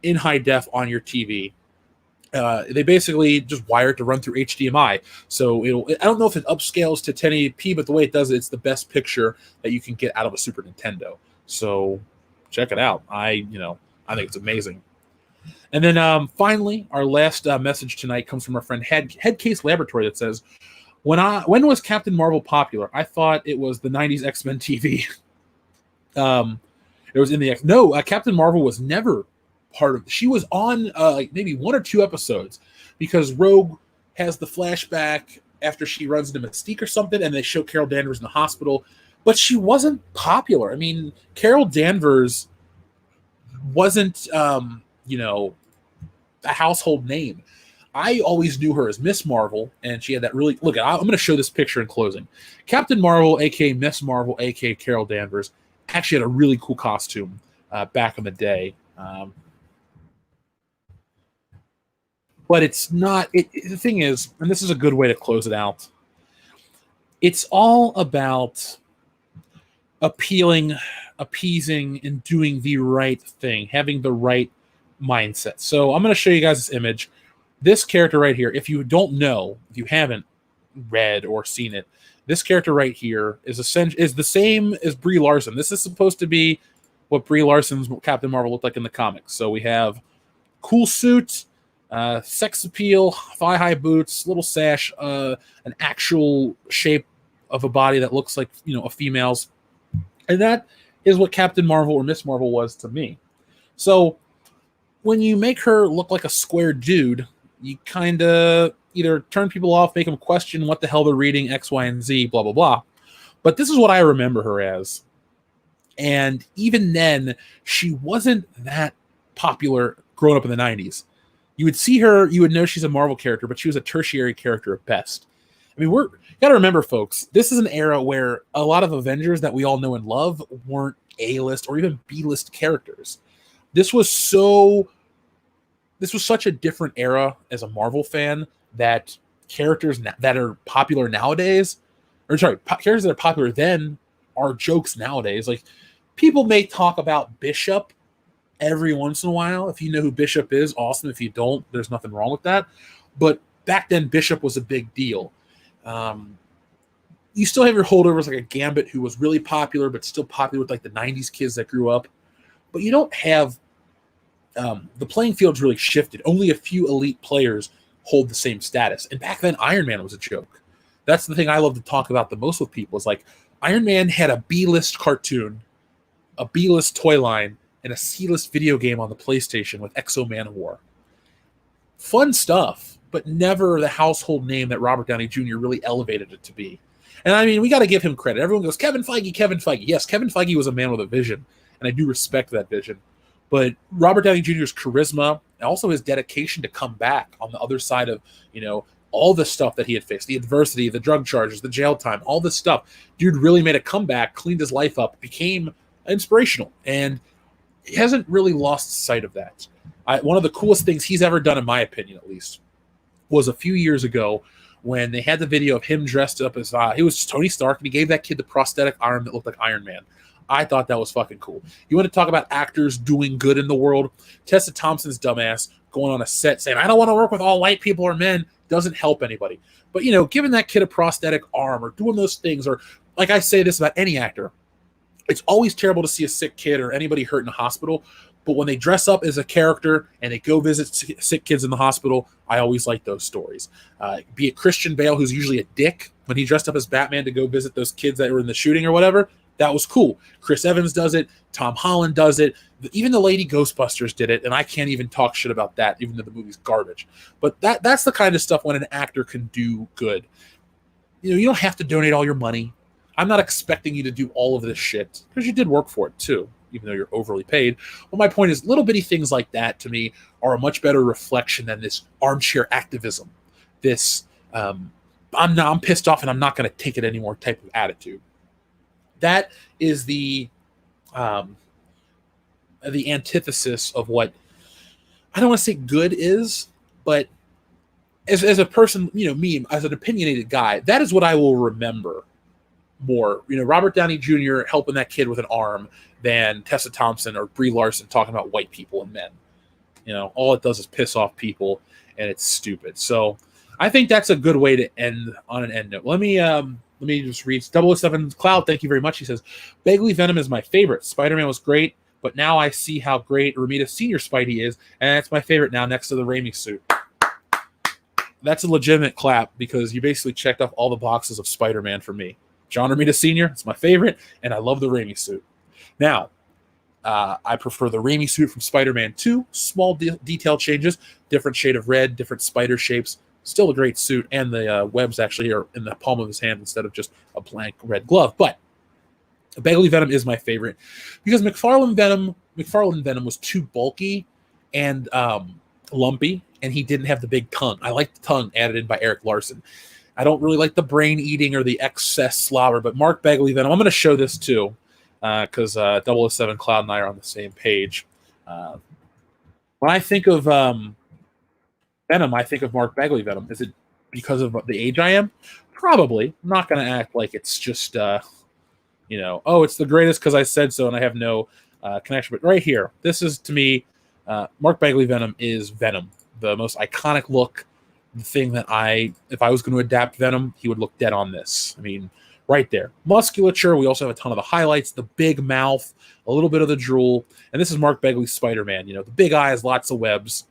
in high def on your TV. They basically just wire it to run through HDMI. So I don't know if it upscales to 1080p, but the way it does it, it's the best picture that you can get out of a Super Nintendo. So check it out. I think it's amazing. And then finally, our last message tonight comes from our friend Headcase Laboratory that says, when was Captain Marvel popular? I thought it was the 90s X-Men TV. It was in the Captain Marvel was never part of. She was on like maybe 1 or 2 episodes because Rogue has the flashback after she runs into Mystique or something, and they show Carol Danvers in the hospital. But she wasn't popular. I mean, Carol Danvers wasn't a household name. I always knew her as Miss Marvel, and she had that really... Look, I'm going to show this picture in closing. Captain Marvel, a.k.a. Miss Marvel, a.k.a. Carol Danvers, actually had a really cool costume back in the day. But it's not... the thing is, and this is a good way to close it out, it's all about appeasing, and doing the right thing, having the right mindset. So I'm going to show you guys this image. This character right here, if you don't know, if you haven't read or seen it, this character right here is the same as Brie Larson. This is supposed to be what Brie Larson's Captain Marvel looked like in the comics. So we have cool suit, sex appeal, thigh-high boots, little sash, an actual shape of a body that looks like a female's, and that is what Captain Marvel or Miss Marvel was to me. So when you make her look like a square dude, you kind of either turn people off, make them question what the hell they're reading, X, Y, and Z, blah, blah, blah. But this is what I remember her as. And even then, she wasn't that popular growing up in the 90s. You would see her, you would know she's a Marvel character, but she was a tertiary character at best. I mean, you got to remember, folks, this is an era where a lot of Avengers that we all know and love weren't A-list or even B-list characters. This was such a different era as a Marvel fan that characters that are popular nowadays, characters that are popular then are jokes nowadays. Like, people may talk about Bishop every once in a while. If you know who Bishop is, awesome. If you don't, there's nothing wrong with that. But back then, Bishop was a big deal. You still have your holdovers like a Gambit, who was really popular, but still popular with like the 90s kids that grew up. But you don't have the playing field's really shifted. Only a few elite players hold the same status. And back then, Iron Man was a joke. That's the thing I love to talk about the most with people is like Iron Man had a B-list cartoon, a B-list toy line, and a C-list video game on the PlayStation with Exo Manowar. Fun stuff, but never the household name that Robert Downey Jr. really elevated it to be. And I mean, we got to give him credit. Everyone goes, Kevin Feige, Kevin Feige. Yes, Kevin Feige was a man with a vision, and I do respect that vision. But Robert Downey Jr.'s charisma and also his dedication to come back on the other side of, all the stuff that he had faced, the adversity, the drug charges, the jail time, all this stuff. Dude really made a comeback, cleaned his life up, became inspirational, and he hasn't really lost sight of that. One of the coolest things he's ever done, in my opinion at least, was a few years ago when they had the video of him dressed up as he was Tony Stark, and he gave that kid the prosthetic arm that looked like Iron Man. I thought that was fucking cool. You want to talk about actors doing good in the world? Tessa Thompson's dumbass going on a set saying, I don't want to work with all white people or men, doesn't help anybody. But, giving that kid a prosthetic arm or doing those things, or like I say this about any actor, it's always terrible to see a sick kid or anybody hurt in a hospital. But when they dress up as a character and they go visit sick kids in the hospital, I always like those stories. Be it Christian Bale, who's usually a dick, when he dressed up as Batman to go visit those kids that were in the shooting or whatever, that was cool. Chris Evans does it. Tom Holland does it. Even the Lady Ghostbusters did it, and I can't even talk shit about that, even though the movie's garbage. But that's the kind of stuff when an actor can do good. You don't have to donate all your money. I'm not expecting you to do all of this shit, because you did work for it too, even though you're overly paid. Well, my point is, little bitty things like that, to me, are a much better reflection than this armchair activism. This, I'm pissed off and I'm not going to take it anymore type of attitude. That is the antithesis of what, I don't want to say good is, but as a person, me as an opinionated guy, that is what I will remember more. Robert Downey Jr. helping that kid with an arm than Tessa Thompson or Brie Larson talking about white people and men. All it does is piss off people, and it's stupid. So I think that's a good way to end on an end note. Let me just read 007 Cloud. Thank you very much. He says, Bagley Venom is my favorite. Spider-Man was great, but now I see how great Ramita Senior Spidey is, and that's my favorite now next to the Raimi suit. That's a legitimate clap, because you basically checked off all the boxes of Spider-Man for me. John Romita Sr., it's my favorite, and I love the Raimi suit. Now, I prefer the Raimi suit from Spider-Man 2. Small detail changes, different shade of red, different spider shapes. Still a great suit, and the webs actually are in the palm of his hand instead of just a blank red glove. But Bagley Venom is my favorite because McFarlane Venom was too bulky and lumpy, and he didn't have the big tongue. I like the tongue added in by Eric Larson. I don't really like the brain eating or the excess slobber, but Mark Bagley Venom, I'm going to show this too, because 007 Cloud and I are on the same page. When I think of Venom, I think of Mark Bagley Venom. Is it because of the age I am? Probably. I'm not going to act like it's just, it's the greatest because I said so and I have no connection. But right here, this is, to me, Mark Bagley Venom is Venom. The most iconic look, the thing that if I was going to adapt Venom, he would look dead on this. I mean, right there. Musculature, we also have a ton of the highlights, the big mouth, a little bit of the drool, and this is Mark Bagley's Spider-Man. The big eyes, lots of webs.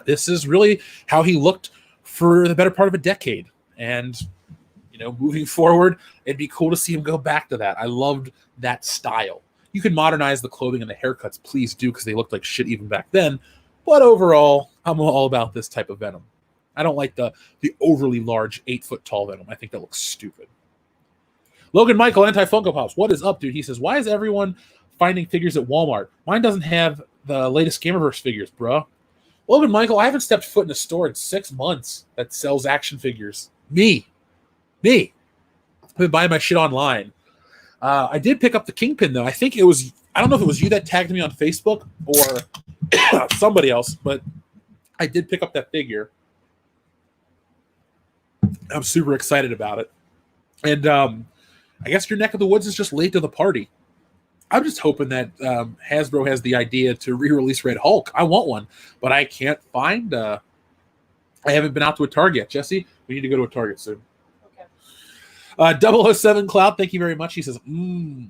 This is really how he looked for the better part of a decade. And, moving forward, it'd be cool to see him go back to that. I loved that style. You can modernize the clothing and the haircuts, please do, because they looked like shit even back then. But overall, I'm all about this type of Venom. I don't like the overly large 8-foot-tall Venom. I think that looks stupid. Logan Michael, Anti-Funko Pops. What is up, dude? He says, why is everyone finding figures at Walmart? Mine doesn't have the latest Gamerverse figures, bro. Logan Michael, I haven't stepped foot in a store in 6 months that sells action figures. Me. I've been buying my shit online. I did pick up the Kingpin, though. I don't know if it was you that tagged me on Facebook or somebody else, but I did pick up that figure. I'm super excited about it. And I guess your neck of the woods is just late to the party. I'm just hoping that Hasbro has the idea to re-release Red Hulk. I want one, but I can't find... I haven't been out to a Target yet. Jesse, we need to go to a Target soon. Okay. 007 Cloud, thank you very much. He says,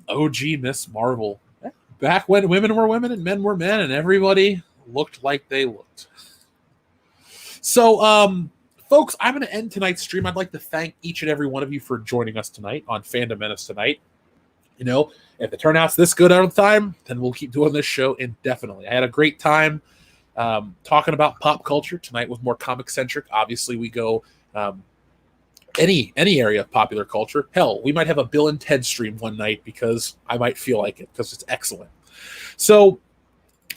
OG Miss Marvel. Back when women were women and men were men and everybody looked like they looked. So, folks, I'm going to end tonight's stream. I'd like to thank each and every one of you for joining us tonight on Fandom Menace tonight. You know, if the turnout's this good all the time, then we'll keep doing this show indefinitely. I had a great time talking about pop culture. Tonight was more comic-centric. Obviously, we go any area of popular culture. Hell, we might have a Bill and Ted stream one night because I might feel like it because it's excellent. So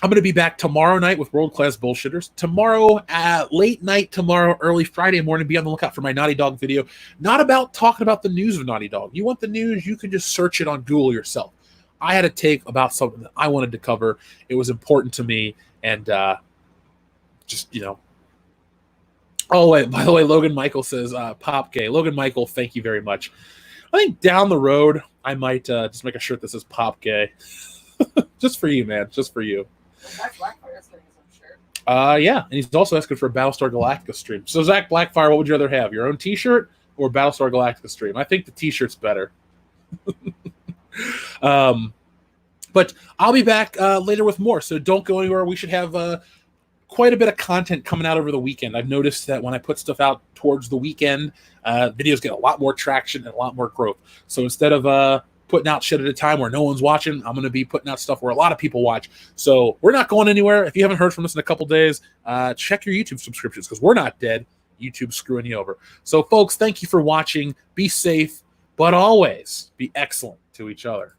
I'm going to be back tomorrow night with World Class Bullshitters. Tomorrow, late night tomorrow, early Friday morning, be on the lookout for my Naughty Dog video. Not about talking about the news of Naughty Dog. You want the news, you can just search it on Google yourself. I had a take about something that I wanted to cover. It was important to me, and just, you know. Oh, wait, by the way, Logan Michael says, Pop Gay. Logan Michael, thank you very much. I think down the road, I might just make a shirt that says Pop Gay. Just for you, man. Just for you. Zach Blackfire's getting some shirt. Yeah, and he's also asking for a Battlestar Galactica stream. So, Zach Blackfire, what would you rather have? Your own T-shirt or Battlestar Galactica stream? I think the T-shirt's better. But I'll be back later with more, so don't go anywhere. We should have quite a bit of content coming out over the weekend. I've noticed that when I put stuff out towards the weekend, videos get a lot more traction and a lot more growth. So instead of putting out shit at a time where no one's watching, I'm going to be putting out stuff where a lot of people watch. So we're not going anywhere. If you haven't heard from us in a couple days, check your YouTube subscriptions because we're not dead. YouTube's screwing you over. So, folks, thank you for watching. Be safe, but always be excellent to each other.